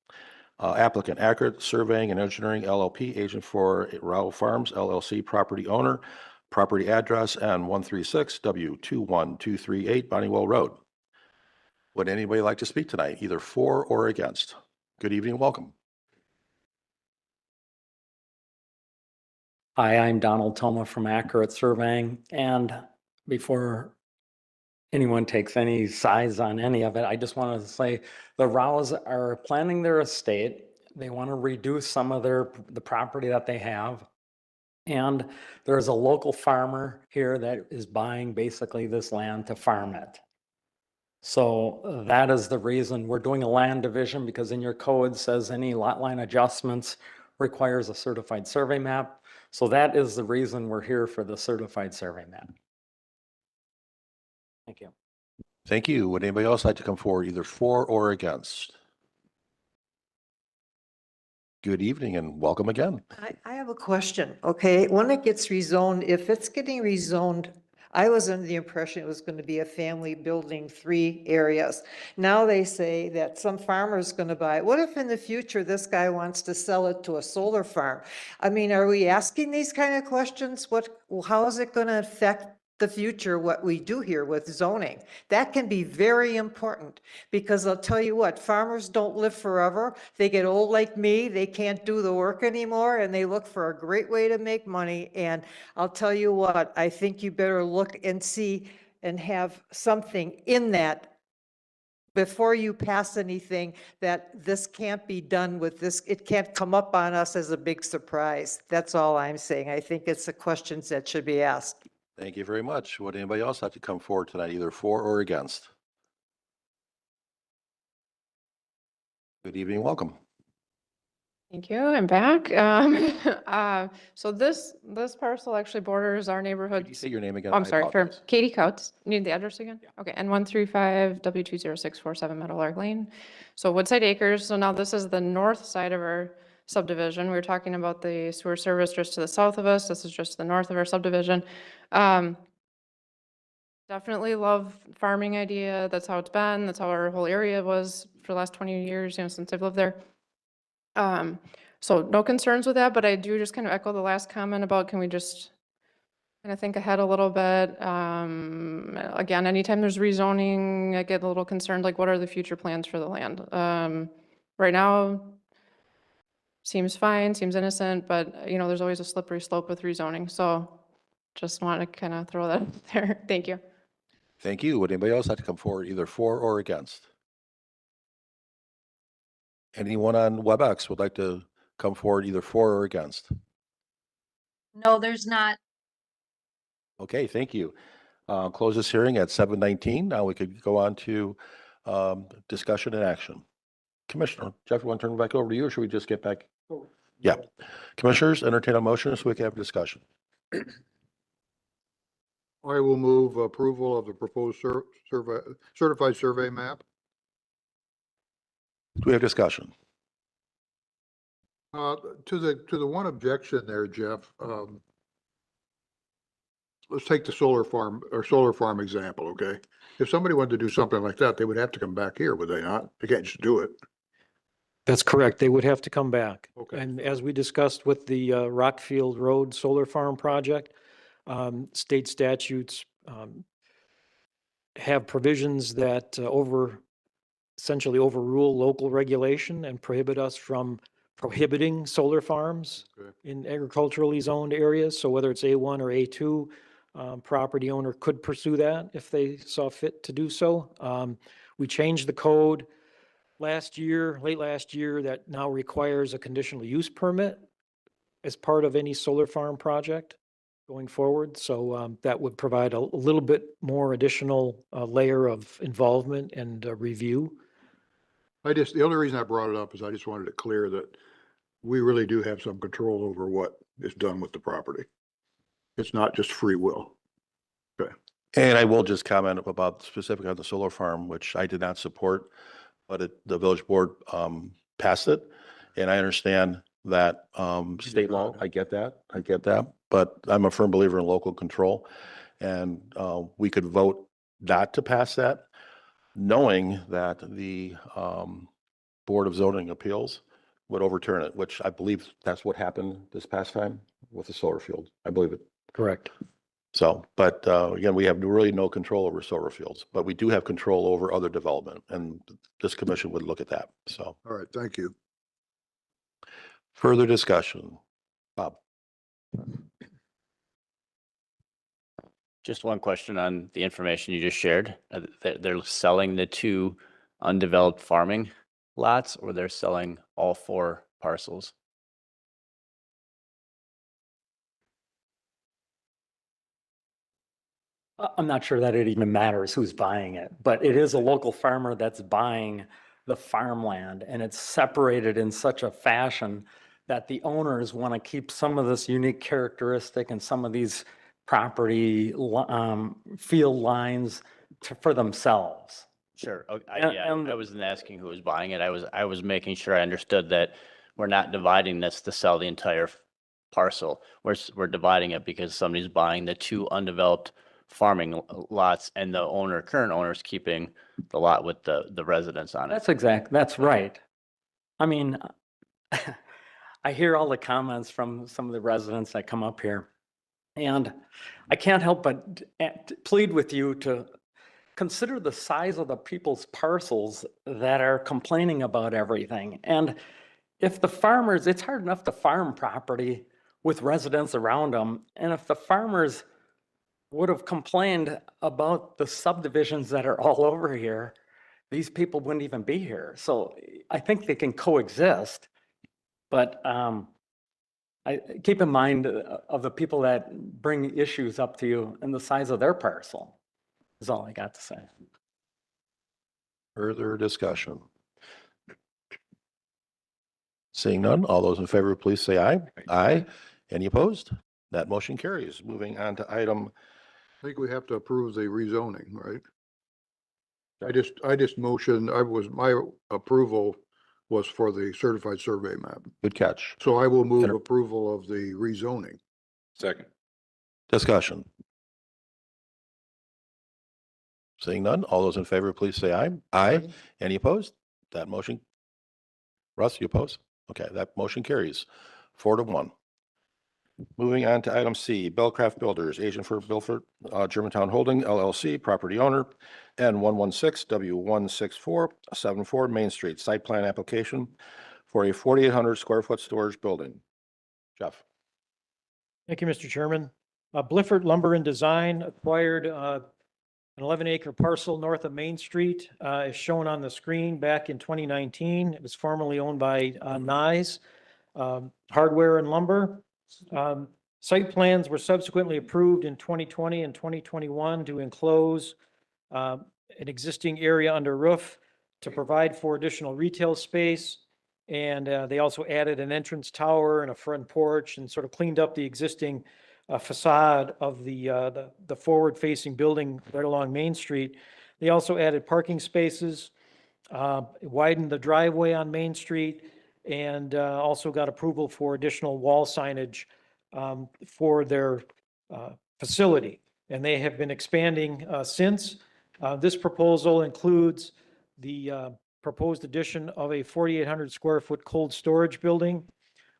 Applicant Accurate Surveying and Engineering LLP, agent for Rao Farms LLC, property owner. Property address N136W21238 Bonniewell Road. Would anybody like to speak tonight, either for or against? Good evening, welcome. Hi, I'm Donald Toma from Accurate Surveying, and before anyone takes any sides on any of it, I just wanted to say the Raos are planning their estate. They want to reduce some of the property that they have. And there's a local farmer here that is buying basically this land to farm it. So that is the reason we're doing a land division, because in your code says any lot line adjustments requires a certified survey map. So that is the reason we're here, for the certified survey map. Thank you. Thank you. Would anybody else like to come forward, either for or against? Good evening and welcome again. I have a question, okay? When it gets rezoned, if it's getting rezoned, I was under the impression it was going to be a family building 3 areas. Now they say that some farmer is going to buy it. What if in the future this guy wants to sell it to a solar farm? I mean, are we asking these kind of questions? How is it going to affect the future, what we do here with zoning? That can be very important, because I'll tell you what, farmers don't live forever. They get old like me, they can't do the work anymore, and they look for a great way to make money. And I'll tell you what, I think you better look and see and have something in that before you pass anything, that this can't be done with this. It can't come up on us as a big surprise. That's all I'm saying. I think it's the questions that should be asked. Thank you very much. Would anybody else like to come forward tonight, either for or against? Good evening, welcome. Thank you. I'm back. So this parcel actually borders our neighborhood. Could you say your name again? Oh, I'm I sorry, for apologize. Katie Coates. Need the address again? Okay, N135W20647 Meadowlark Lane. So Woodside Acres. So now this is the north side of our subdivision. We were talking about the sewer service just to the south of us. This is just the north of our subdivision. Definitely love farming idea. That's how it's been. That's how our whole area was for the last 20 years, since I've lived there. So no concerns with that, but I do just kind of echo the last comment about, can we just kind of think ahead a little bit? Again, anytime there's rezoning, I get a little concerned, like what are the future plans for the land? Right now, seems fine, seems innocent, but there's always a slippery slope with rezoning. So just want to kind of throw that out there. Thank you. Thank you. Would anybody else like to come forward, either for or against? Anyone on WebEx would like to come forward, either for or against? No, there's not. Okay, thank you. Close this hearing at 7:19. Now we could go on to discussion and action. Commissioner, Jeff, you want to turn it back over to you, or should we just get back? Yeah. Commissioners, entertain a motion so we can have a discussion. I will move approval of the proposed certified survey map. Do we have discussion? To the one objection there, Jeff, let's take the solar farm example, okay? If somebody wanted to do something like that, they would have to come back here, would they not? They can't just do it. That's correct. They would have to come back. Okay. And as we discussed with the Rockfield Road Solar Farm project, state statutes have provisions that essentially overrule local regulation and prohibit us from prohibiting solar farms Okay. in agriculturally zoned areas. So whether it's A1 or A2, property owner could pursue that if they saw fit to do so. We changed the code late last year, that now requires a conditional use permit as part of any solar farm project going forward. So that would provide a little bit more additional layer of involvement and review. The only reason I brought it up is I just wanted it clear that we really do have some control over what is done with the property. It's not just free will. Okay. And I will just comment about specifically on the solar farm, which I did not support, but the village board passed it. And I understand that state law, I get that, but I'm a firm believer in local control. And we could vote not to pass that, knowing that the Board of Zoning Appeals would overturn it, which I believe that's what happened this past time with the solar field. I believe it. Correct. So, but again, we have really no control over solar fields, but we do have control over other development, and this commission would look at that. So, All right, thank you. further discussion. Bob? Just one question on the information you just shared. They're selling the 2 undeveloped farming lots, or they're selling all 4 parcels? I'm not sure that it even matters who's buying it, but it is a local farmer that's buying the farmland, and it's separated in such a fashion that the owners want to keep some of this unique characteristic and some of these property field lines for themselves. Sure. Okay, And- I wasn't asking who was buying it. I was making sure I understood that we're not dividing this to sell the entire parcel. We're dividing it because somebody's buying the 2 undeveloped farming lots, and the current owner's keeping the lot with the residents on it. That's right. I mean, I hear all the comments from some of the residents that come up here, and I can't help but plead with you to consider the size of the people's parcels that are complaining about everything. And if the farmers, it's hard enough to farm property with residents around them, and if the farmers would have complained about the subdivisions that are all over here, these people wouldn't even be here. So I think they can coexist, but I keep in mind of the people that bring issues up to you and the size of their parcel is all I got to say. Further discussion. Seeing none, all those in favor, please say aye. Aye. Any opposed? That motion carries. Moving on to item, I think we have to approve the rezoning, right? I just motioned, my approval was for the certified survey map. good catch. So I will move Enter- approval of the rezoning. Second. Discussion. Seeing none, all those in favor, please say aye. Aye. Any opposed? That motion. Russ, you oppose? Okay, that motion carries 4-1. Moving on to item C, Bellcraft Builders, agent for Bilford, Germantown Holding LLC, property owner, N 116W16474 Main Street, site plan application for a 4,800 square foot storage building. Jeff? Thank you, Mr. Chairman. Blifford Lumber and Design acquired an 11-acre parcel north of Main Street, as shown on the screen back in 2019. It was formerly owned by Nye Hardware and Lumber. Site plans were subsequently approved in 2020 and 2021 to enclose an existing area under roof to provide for additional retail space. And they also added an entrance tower and a front porch and sort of cleaned up the existing facade of the forward-facing building right along Main Street. They also added parking spaces, widened the driveway on Main Street, and also got approval for additional wall signage for their facility. And they have been expanding since. This proposal includes the proposed addition of a 4,800 square foot cold storage building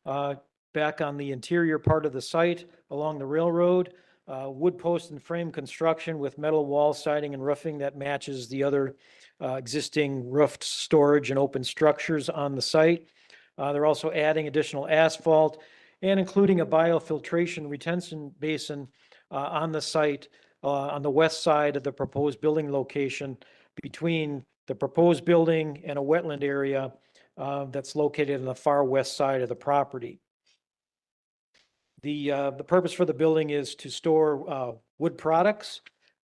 back on the interior part of the site along the railroad, wood post and frame construction with metal wall siding and roofing that matches the other existing roofed storage and open structures on the site. They're also adding additional asphalt and including a biofiltration retention basin on the site on the west side of the proposed building location between the proposed building and a wetland area that's located on the far west side of the property. The purpose for the building is to store wood products.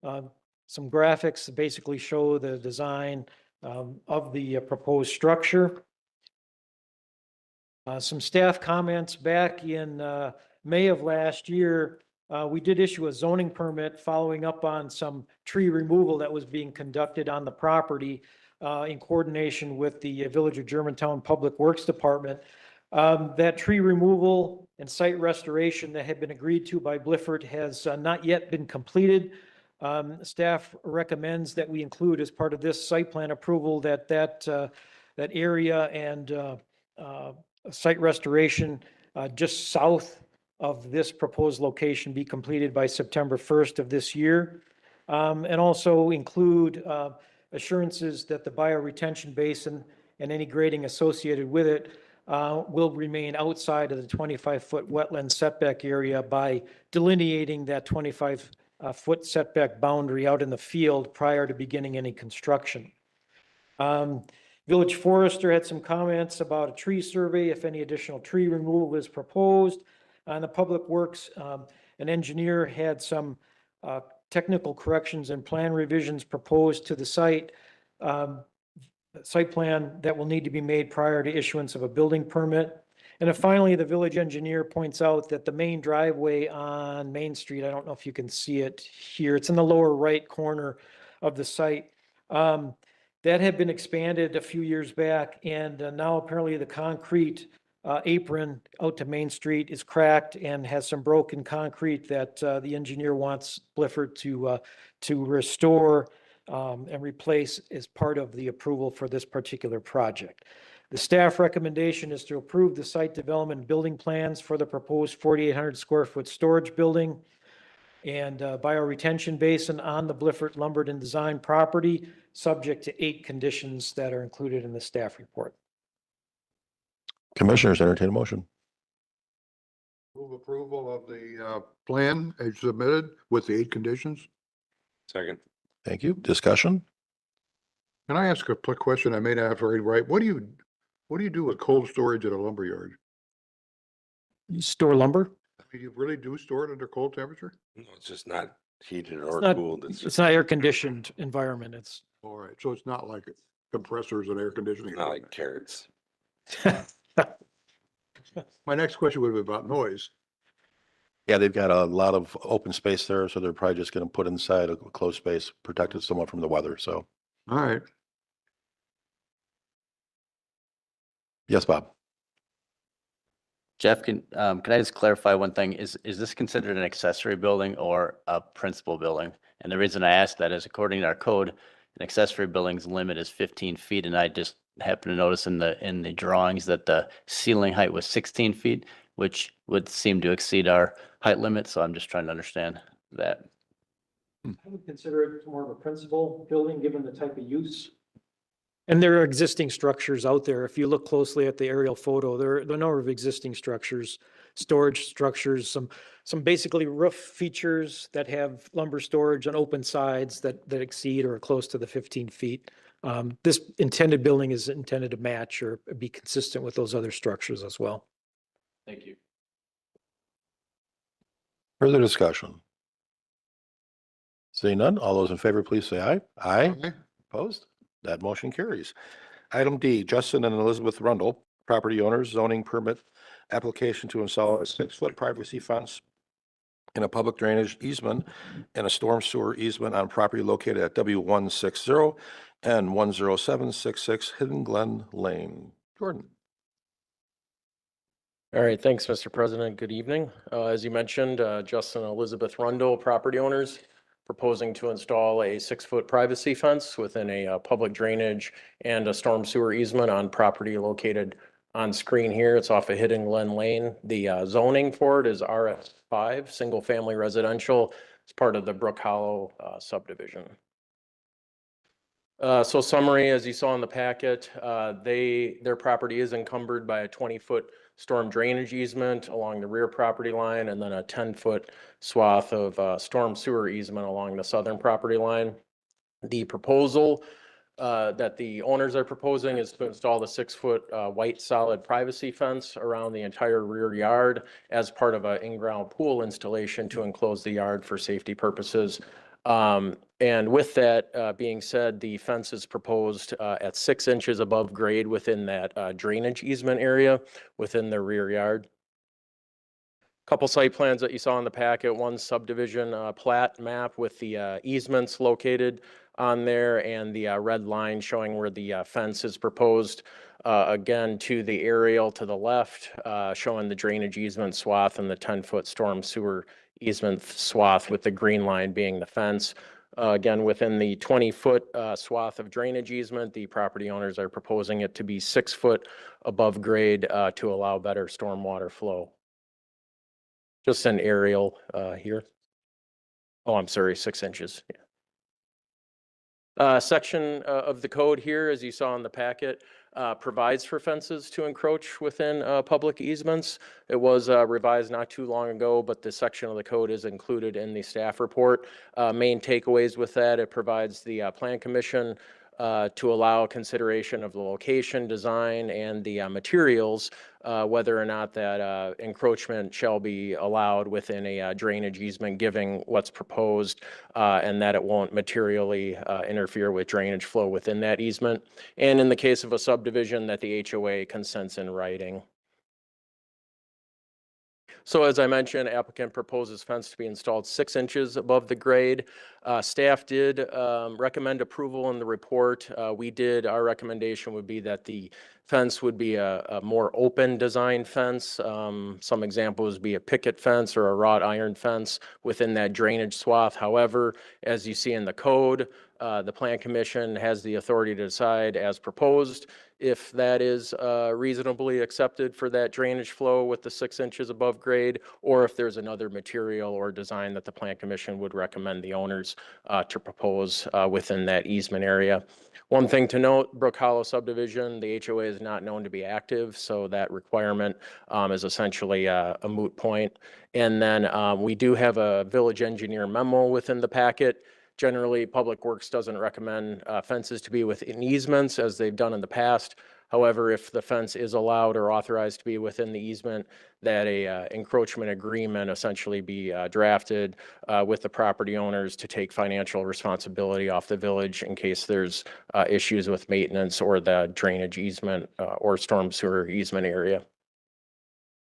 Some graphics that basically show the design of the proposed structure. Some staff comments back in May of last year. We did issue a zoning permit following up on some tree removal that was being conducted on the property in coordination with the Village of Germantown Public Works Department. That tree removal and site restoration that had been agreed to by Blifford has not yet been completed. Staff recommends that we include as part of this site plan approval that area and site restoration just south of this proposed location be completed by September 1st of this year. And also include assurances that the bioretention basin and any grading associated with it will remain outside of the 25-foot wetland setback area by delineating that 25-foot setback boundary out in the field prior to beginning any construction. Village Forester had some comments about a tree survey if any additional tree removal is proposed. On the Public Works, an engineer had some technical corrections and plan revisions proposed to the site plan that will need to be made prior to issuance of a building permit. And then finally, the village engineer points out that the main driveway on Main Street, I don't know if you can see it here, it's in the lower right corner of the site. That had been expanded a few years back, and now apparently the concrete apron out to Main Street is cracked and has some broken concrete that the engineer wants Blifford to restore and replace as part of the approval for this particular project. The staff recommendation is to approve the site development and building plans for the proposed 4,800 square foot storage building and bioretention basin on the Blifford Lumberton Design property, subject to 8 conditions that are included in the staff report. Commissioners, entertain a motion. Move approval of the plan as submitted with the 8 conditions. Second. Thank you. Discussion? Can I ask a quick question? I may not have heard right. What do you do with cold storage at a lumber yard? You store lumber? I mean, you really do store it under cold temperature? No, it's just not heated It's or not- cooled. It's not air conditioned environment. It's All right, so it's not like compressors and air conditioning. not like carrots. My next question would be about noise. Yeah, they've got a lot of open space there, so they're probably just going to put inside a closed space, protected somewhat from the weather. So, All right. yes, Bob. Jeff, can I just clarify one thing? Is this considered an accessory building or a principal building? And the reason I ask that is according to our code, an accessory building's limit is 15 feet. And I just happened to notice in the drawings that the ceiling height was 16 feet, which would seem to exceed our height limit. So I'm just trying to understand that. I would consider it more of a principal building, given the type of use. And there are existing structures out there. If you look closely at the aerial photo, there are a number of existing structures, storage structures, some basically roof features that have lumber storage on open sides that exceed or are close to the 15 feet. This intended building is intended to match or be consistent with those other structures as well. Thank you. Further discussion? Seeing none, all those in favor, please say aye. Aye. Okay. Opposed? That motion carries. Item D, Justin and Elizabeth Rundle, property owners, zoning permit application to install a 6-foot privacy fence in a public drainage easement and a storm sewer easement on property located at W160 and 10766 Hidden Glen Lane. Jordan. All right, thanks, Mr. President. Good evening. As you mentioned, Justin and Elizabeth Rundle, property owners, proposing to install a 6-foot privacy fence within a public drainage and a storm sewer easement on property located on screen here. It's off of Hidden Glen Lane. The zoning for it is RS5, single-family residential. It's part of the Brook Hollow subdivision. So summary, as you saw in the packet, their property is encumbered by a 20-foot storm drainage easement along the rear property line, and then a 10-foot swath of storm sewer easement along the southern property line. The proposal that the owners are proposing is to install the 6-foot white solid privacy fence around the entire rear yard as part of an in-ground pool installation to enclose the yard for safety purposes. And with that being said, the fence is proposed at 6 inches above grade within that drainage easement area within the rear yard. Couple site plans that you saw in the packet, one subdivision plat map with the easements located on there and the red line showing where the fence is proposed. Again, to the aerial to the left, showing the drainage easement swath and the 10-foot storm sewer easement swath with the green line being the fence. Again, within the 20-foot swath of drainage easement, the property owners are proposing it to be 6 foot above grade to allow better stormwater flow. Just an aerial here. Oh, I'm sorry, 6 inches. Yeah. Section of the code here, as you saw in the packet, provides for fences to encroach within public easements. It was revised not too long ago, but this section of the code is included in the staff report. Main takeaways with that, it provides the Plan Commission to allow consideration of the location, design, and the materials, whether or not that encroachment shall be allowed within a drainage easement, given what's proposed, and that it won't materially interfere with drainage flow within that easement. And in the case of a subdivision, that the HOA consents in writing. So as I mentioned, applicant proposes fence to be installed 6 inches above the grade. Staff did recommend approval in the report. Our recommendation would be that the fence would be a more open design fence. Some examples would be a picket fence or a wrought iron fence within that drainage swath. However, as you see in the code, the Plan Commission has the authority to decide as proposed if that is reasonably accepted for that drainage flow with the 6 inches above grade, or if there's another material or design that the Plan Commission would recommend the owners to propose within that easement area. One thing to note, Brook Hollow subdivision, the HOA is not known to be active, so that requirement is essentially a moot point. And then we do have a village engineer memo within the packet. Generally, Public Works doesn't recommend fences to be within easements as they've done in the past. However, if the fence is allowed or authorized to be within the easement, that a encroachment agreement essentially be drafted with the property owners to take financial responsibility off the village in case there's issues with maintenance or the drainage easement or storm sewer easement area.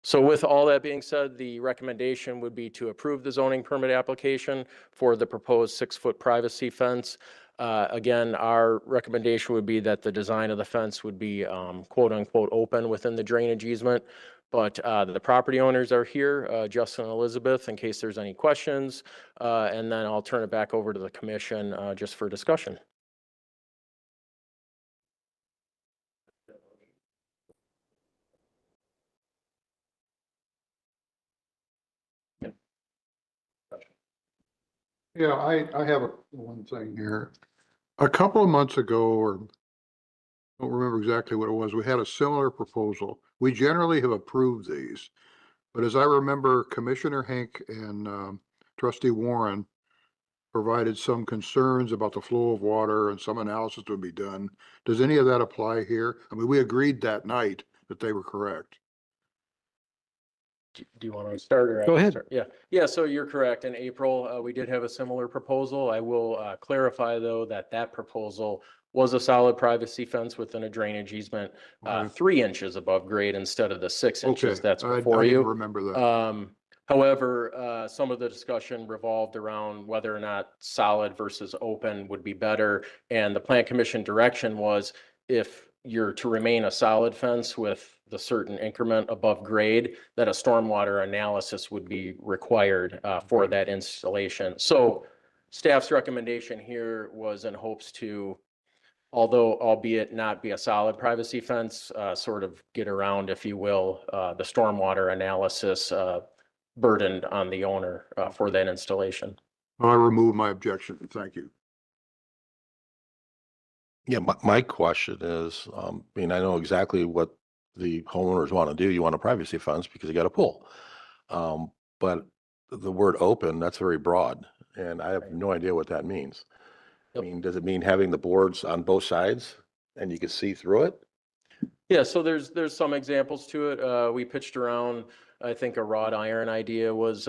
So with all that being said, the recommendation would be to approve the zoning permit application for the proposed 6-foot privacy fence. Again, our recommendation would be that the design of the fence would be quote unquote open within the drainage easement. But the property owners are here, Justin and Elizabeth, in case there's any questions. And then I'll turn it back over to the commission just for discussion. Yeah, I have one thing here. A couple of months ago, or I don't remember exactly what it was, we had a similar proposal. We generally have approved these. But as I remember, Commissioner Henk and Trustee Warren provided some concerns about the flow of water and some analysis would be done. Does any of that apply here? I mean, we agreed that night that they were correct. Do you want to start or? Go ahead. Start? Yeah. So you're correct. In April, we did have a similar proposal. I will clarify though that proposal was a solid privacy fence within a drainage easement, 3 inches above grade instead of the 6 inches that's before you. I remember that. However, some of the discussion revolved around whether or not solid versus open would be better. And the Plan Commission direction was if you're to remain a solid fence with the certain increment above grade, that a stormwater analysis would be required for that installation. So staff's recommendation here was in hopes to, although albeit not be a solid privacy fence, sort of get around, if you will, the stormwater analysis burdened on the owner for that installation. I remove my objection. Thank you. Yeah, my question is, I mean, I know exactly what the homeowners want to do. You want a privacy fence because you got a pool. But the word open, that's very broad, and I have no idea what that means. I mean, does it mean having the boards on both sides and you can see through it? Yeah, so there's some examples to it. We pitched around, I think a wrought iron idea was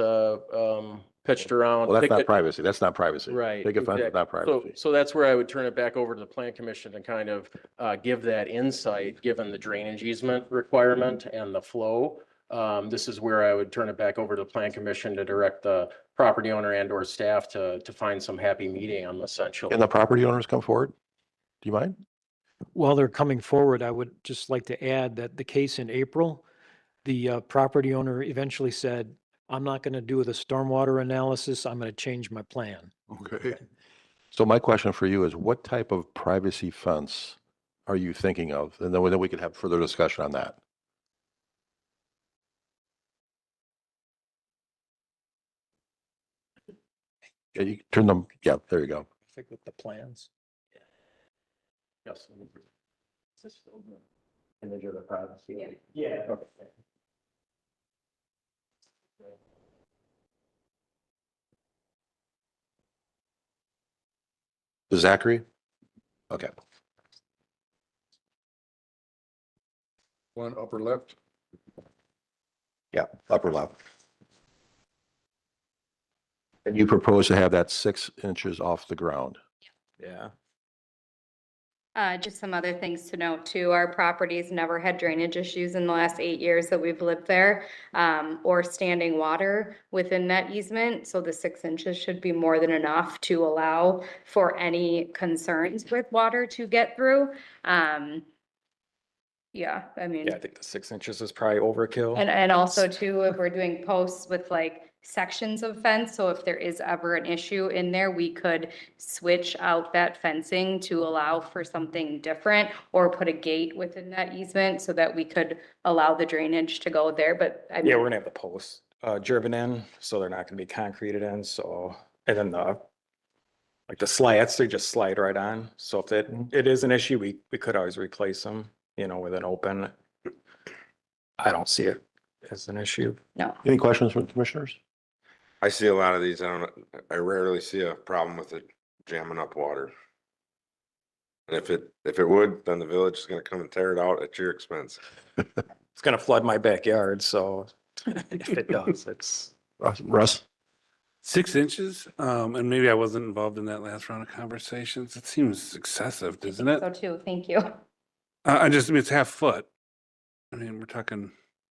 pitched around. Well, that's not Picket- privacy. That's not privacy. Right. Picket fence is exactly. not privacy. So that's where I would turn it back over to the plan commission to kind of give that insight, given the drainage easement requirement and the flow. This is where I would turn it back over to the plan commission to direct the property owner and or staff to find some happy medium on essentially. Can the property owners come forward? Do you mind? While they're coming forward, I would just like to add that the case in April, the property owner eventually said, I'm not going to do the stormwater analysis. I'm going to change my plan. Okay. So my question for you is, what type of privacy fence are you thinking of? And then we could have further discussion on that. Yeah, you turn them, yeah, there you go. I think with the plans. Yes. Image of the privacy. Yeah. Okay. Zachary? Okay. One upper left. Yeah, upper left. And you propose to have that 6 inches off the ground? Yeah. Just some other things to note too. Our property's never had drainage issues in the last 8 years that we've lived there, or standing water within that easement. So the 6 inches should be more than enough to allow for any concerns with water to get through. Yeah, I mean. Yeah, I think the 6 inches is probably overkill. And also too, if we're doing posts with like sections of fence, so if there is ever an issue in there, we could switch out that fencing to allow for something different or put a gate within that easement so that we could allow the drainage to go there, but I Yeah, mean, we're gonna have the posts driven in, so they're not gonna be concreted in, so, and then like the slats, they just slide right on. So if it is an issue, we could always replace them, with an open. I don't see it as an issue. no. Any questions from commissioners? I see a lot of these. I rarely see a problem with it jamming up water. And if it would, then the village is gonna come and tear it out at your expense. It's gonna flood my backyard, so if it does, it's. Russ? 6 inches, and maybe I wasn't involved in that last round of conversations. It seems excessive, doesn't it? So too, thank you. I mean, it's half foot. I mean, we're talking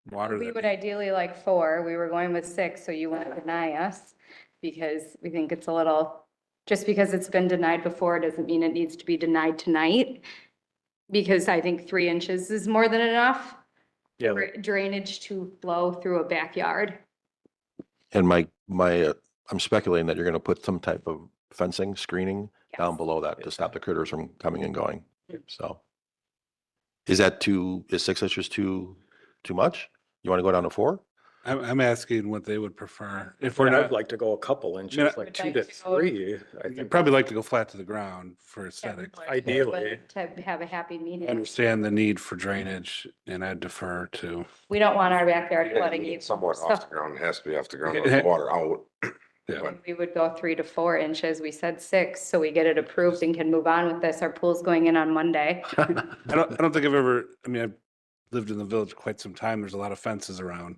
water. We that- would ideally like 4. We were going with 6, so you won't deny us because we think it's a little, just because it's been denied before doesn't mean it needs to be denied tonight. Because I think 3 inches is more than enough Yeah, for drainage to flow through a backyard. And I'm speculating that you're going to put some type of fencing, screening down below that to stop the critters from coming and going. So is 6 inches too much? You want to go down to 4? I'm asking what they would prefer. If I'd we're not, like to go a couple inches, like 2 to 3. I I'd think probably like to go flat to the ground for aesthetics. Ideally. To have a happy medium. Understand the need for drainage, and I defer to. We don't want our backyard flooding either. Somewhat So off the ground, it has to be off the ground, with the water out. Yeah. we would go 3 to 4 inches. We said 6, so we get it approved and can move on with this. Our pool's going in on Monday. I don't think I've ever, I mean, I've lived in the village quite some time. There's a lot of fences around.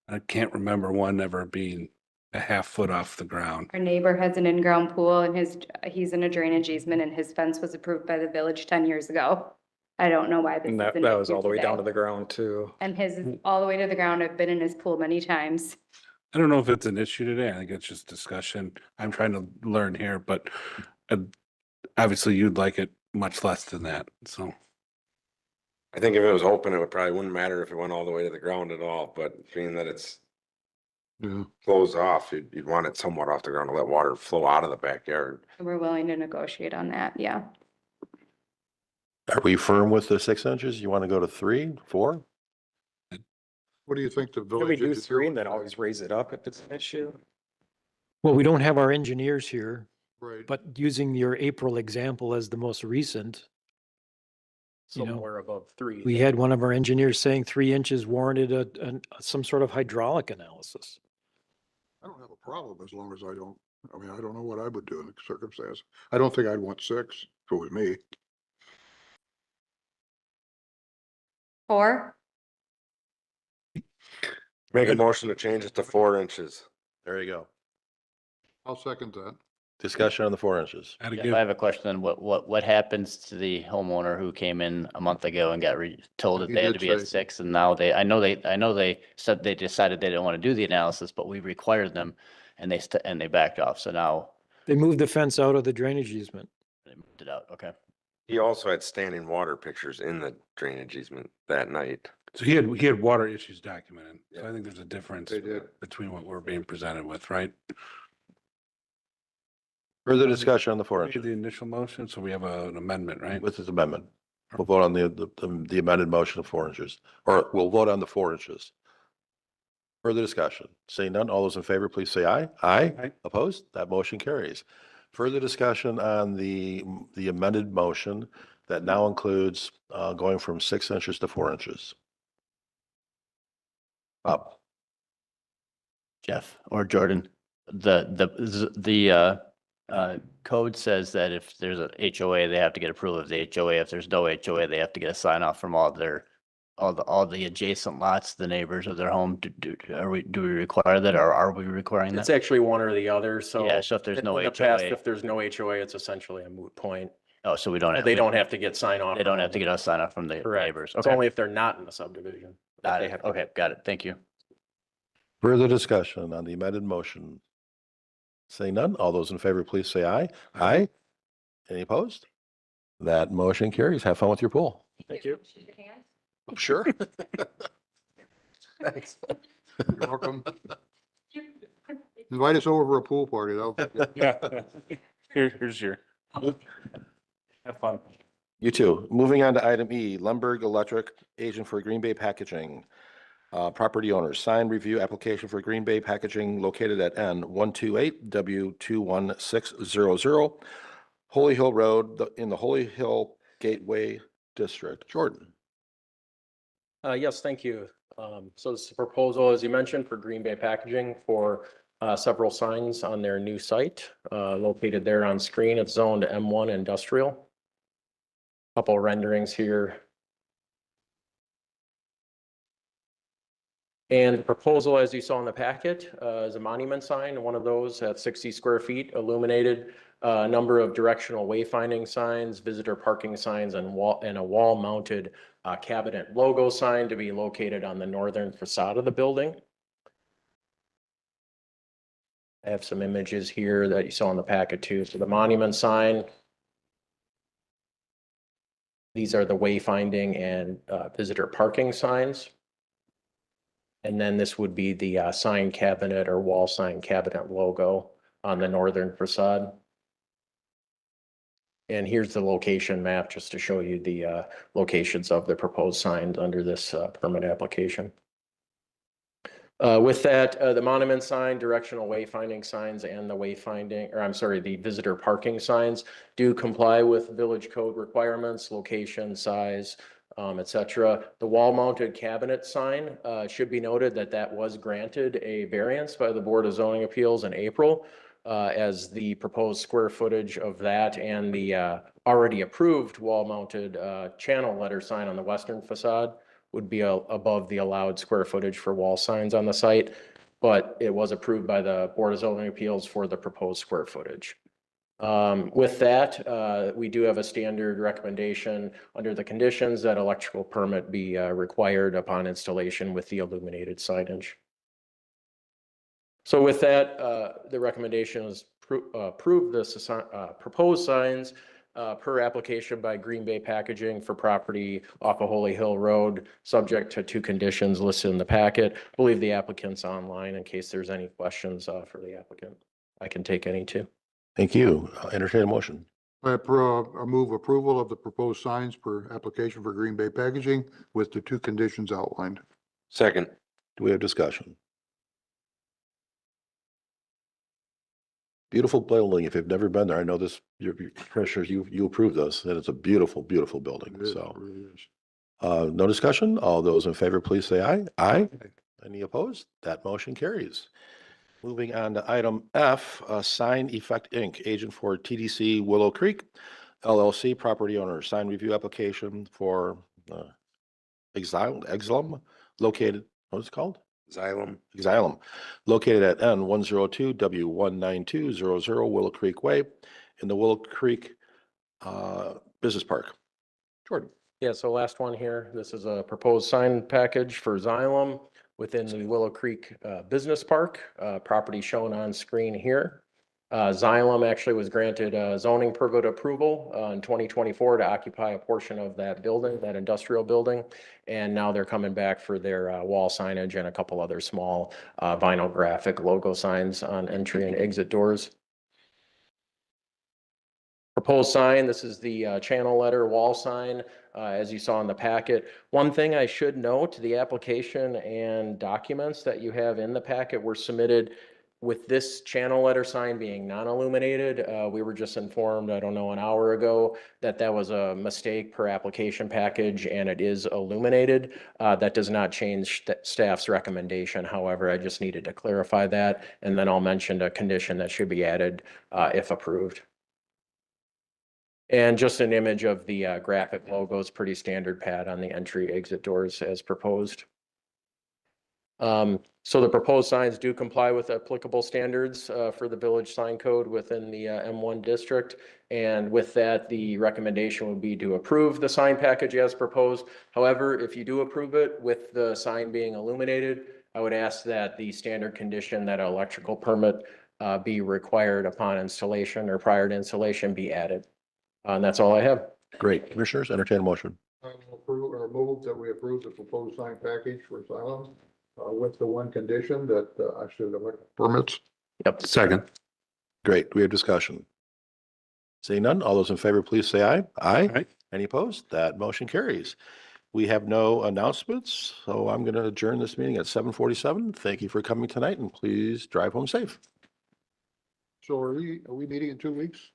I can't remember one ever being a half foot off the ground. Our neighbor has an in-ground pool and he's in a drainage easement and his fence was approved by the village 10 years ago. I don't know why this And is that an was issue all the way down to today. the ground too. And his is all the way to the ground. I've been in his pool many times. I don't know if it's an issue today. I think it's just discussion. I'm trying to learn here, but obviously you'd like it much less than that, so. I think if it was open, it would probably wouldn't matter if it went all the way to the ground at all, but being that it's Yeah. closed off, you'd want it somewhat off the ground to let water flow out of the backyard. We're willing to negotiate on that, yeah. Are we firm with the 6 inches? You want to go to 3, 4? What do you think the Can we village? do engineer 3 and would then say? always raise it up if it's an issue? Well, we don't have our engineers here, Right. but using your April example as the most recent, you know, Somewhere above 3. we had one of our engineers saying 3 inches warranted some sort of hydraulic analysis. I don't have a problem as long as I don't know what I would do in the circumstance. I don't think I'd want 6 if it was me. 4? Make a motion to change it to 4 inches. There you go. I'll second that. Discussion on the 4 inches. Had to Jeff, give, I have a question. Then what happens to the homeowner who came in a month ago and got told that He they had did to be at say- 6, and now I know they said they decided they didn't want to do the analysis, but we required them, and they backed off. So now They moved the fence out of the drainage easement. they moved it out. Okay. He also had standing water pictures in the drainage easement that night. so he had water issues documented. So I think there's a difference They did. between what we're being presented with, right? Further discussion on the 4 Made inches the initial motion, so we have an amendment, right? with this amendment. We'll vote on the amended motion of 4 inches, or we'll vote on the 4 inches. Further discussion. Seeing none, all those in favor, please say aye. Aye. Aye. Opposed? That motion carries. Further discussion on the amended motion that now includes going from 6 inches to 4 inches. Bob? Jeff or Jordan, the code says that if there's a HOA, they have to get approval of the HOA. If there's no HOA, they have to get a sign off from all the adjacent lots, the neighbors of their home. Do we require that, or are we requiring It's that? actually one or the other, so. Yeah, so if there's no in the past, HOA. If there's no HOA, it's essentially a moot point. Oh, so we don't. They don't have to get sign off. They don't have to get a sign off from the Correct. neighbors. It's Okay. only if they're not in the subdivision. that Got they it. have to Okay, get- got it. Thank you. Further discussion on the amended motion. Saying none, all those in favor, please say aye. Aye. Any opposed? That motion carries. Have fun with your pool. Thank you. Sure. Thanks. You're welcome. Invite us over for a pool party, though. Yeah. Here's your. Have fun. You too. Moving on to item E, Lumberg Electric, agent for Green Bay Packaging. Property owners, sign review application for Green Bay Packaging located at N128 W21600, Holy Hill Road in the Holy Hill Gateway District. Jordan. Yes, thank you. So this is a proposal, as you mentioned, for Green Bay Packaging for several signs on their new site located there on screen. It's zoned M1 Industrial. Couple renderings here. And the proposal, as you saw in the packet, is a monument sign, one of those at 60 square feet, illuminated, a number of directional wayfinding signs, visitor parking signs, and a wall-mounted cabinet logo sign to be located on the northern facade of the building. I have some images here that you saw in the packet too. So the monument sign. These are the wayfinding and visitor parking signs. And then this would be the sign cabinet or wall sign cabinet logo on the northern facade. And here's the location map just to show you the locations of the proposed signs under this permit application. With that, the monument sign, directional wayfinding signs, and the visitor parking signs do comply with village code requirements, location, size, etc. The wall-mounted cabinet sign should be noted that was granted a variance by the Board of Zoning Appeals in April, as the proposed square footage of that and the already approved wall-mounted channel letter sign on the western facade would be above the allowed square footage for wall signs on the site, but it was approved by the Board of Zoning Appeals for the proposed square footage. With that, we do have a standard recommendation under the conditions that electrical permit be required upon installation with the illuminated signage. So with that, the recommendation is approve the proposed signs per application by Green Bay Packaging for property off of Holy Hill Road, subject to 2 conditions listed in the packet. I believe the applicant's online in case there's any questions for the applicant. I can take any too. Thank you. Entertain a motion. I move approval of the proposed signs per application for Green Bay Packaging with the 2 conditions outlined. Second. Do we have discussion? Beautiful building. If you've never been there, I know this, your commissioners, you approved this, and it's a beautiful, beautiful building. It is, So, it really is. no discussion. All those in favor, please say aye. Aye. Any opposed? That motion carries. Moving on to item F, Sign Effect Inc., agent for TDC Willow Creek LLC, property owner, sign review application for Exilum, located, what is it called? Xylem, located at N102W19200 Willow Creek Way in the Willow Creek Business Park. Jordan. Yeah, so last one here. This is a proposed sign package for Xylem within the Willow Creek Business Park, property shown on screen here. Xylem actually was granted zoning permit approval in 2024 to occupy a portion of that building, that industrial building. And now they're coming back for their wall signage and a couple other small vinyl graphic logo signs on entry and exit doors. Proposed sign, this is the channel letter wall sign, as you saw in the packet. One thing I should note, the application and documents that you have in the packet were submitted with this channel letter sign being non-illuminated. We were just informed, I don't know, an hour ago, that that was a mistake per application package and it is illuminated. That does not change staff's recommendation. However, I just needed to clarify that. And then I'll mention a condition that should be added if approved. And just an image of the graphic logos, pretty standard pad on the entry exit doors as proposed. So the proposed signs do comply with applicable standards for the village sign code within the M1 district. And with that, the recommendation would be to approve the sign package as proposed. However, if you do approve it with the sign being illuminated, I would ask that the standard condition that an electrical permit be required upon installation or prior to installation be added. And that's all I have. Great. Commissioners, entertain a motion. I will approve or move that we approve the proposed sign package for Xylem with the 1 condition that I should elect permits. Yep. Second. Great. Do we have discussion? Seeing none, all those in favor, please say aye. Aye. Aye. Any opposed? That motion carries. We have no announcements, so I'm going to adjourn this meeting at 7:47. Thank you for coming tonight, and please drive home safe. So are we meeting in 2 weeks?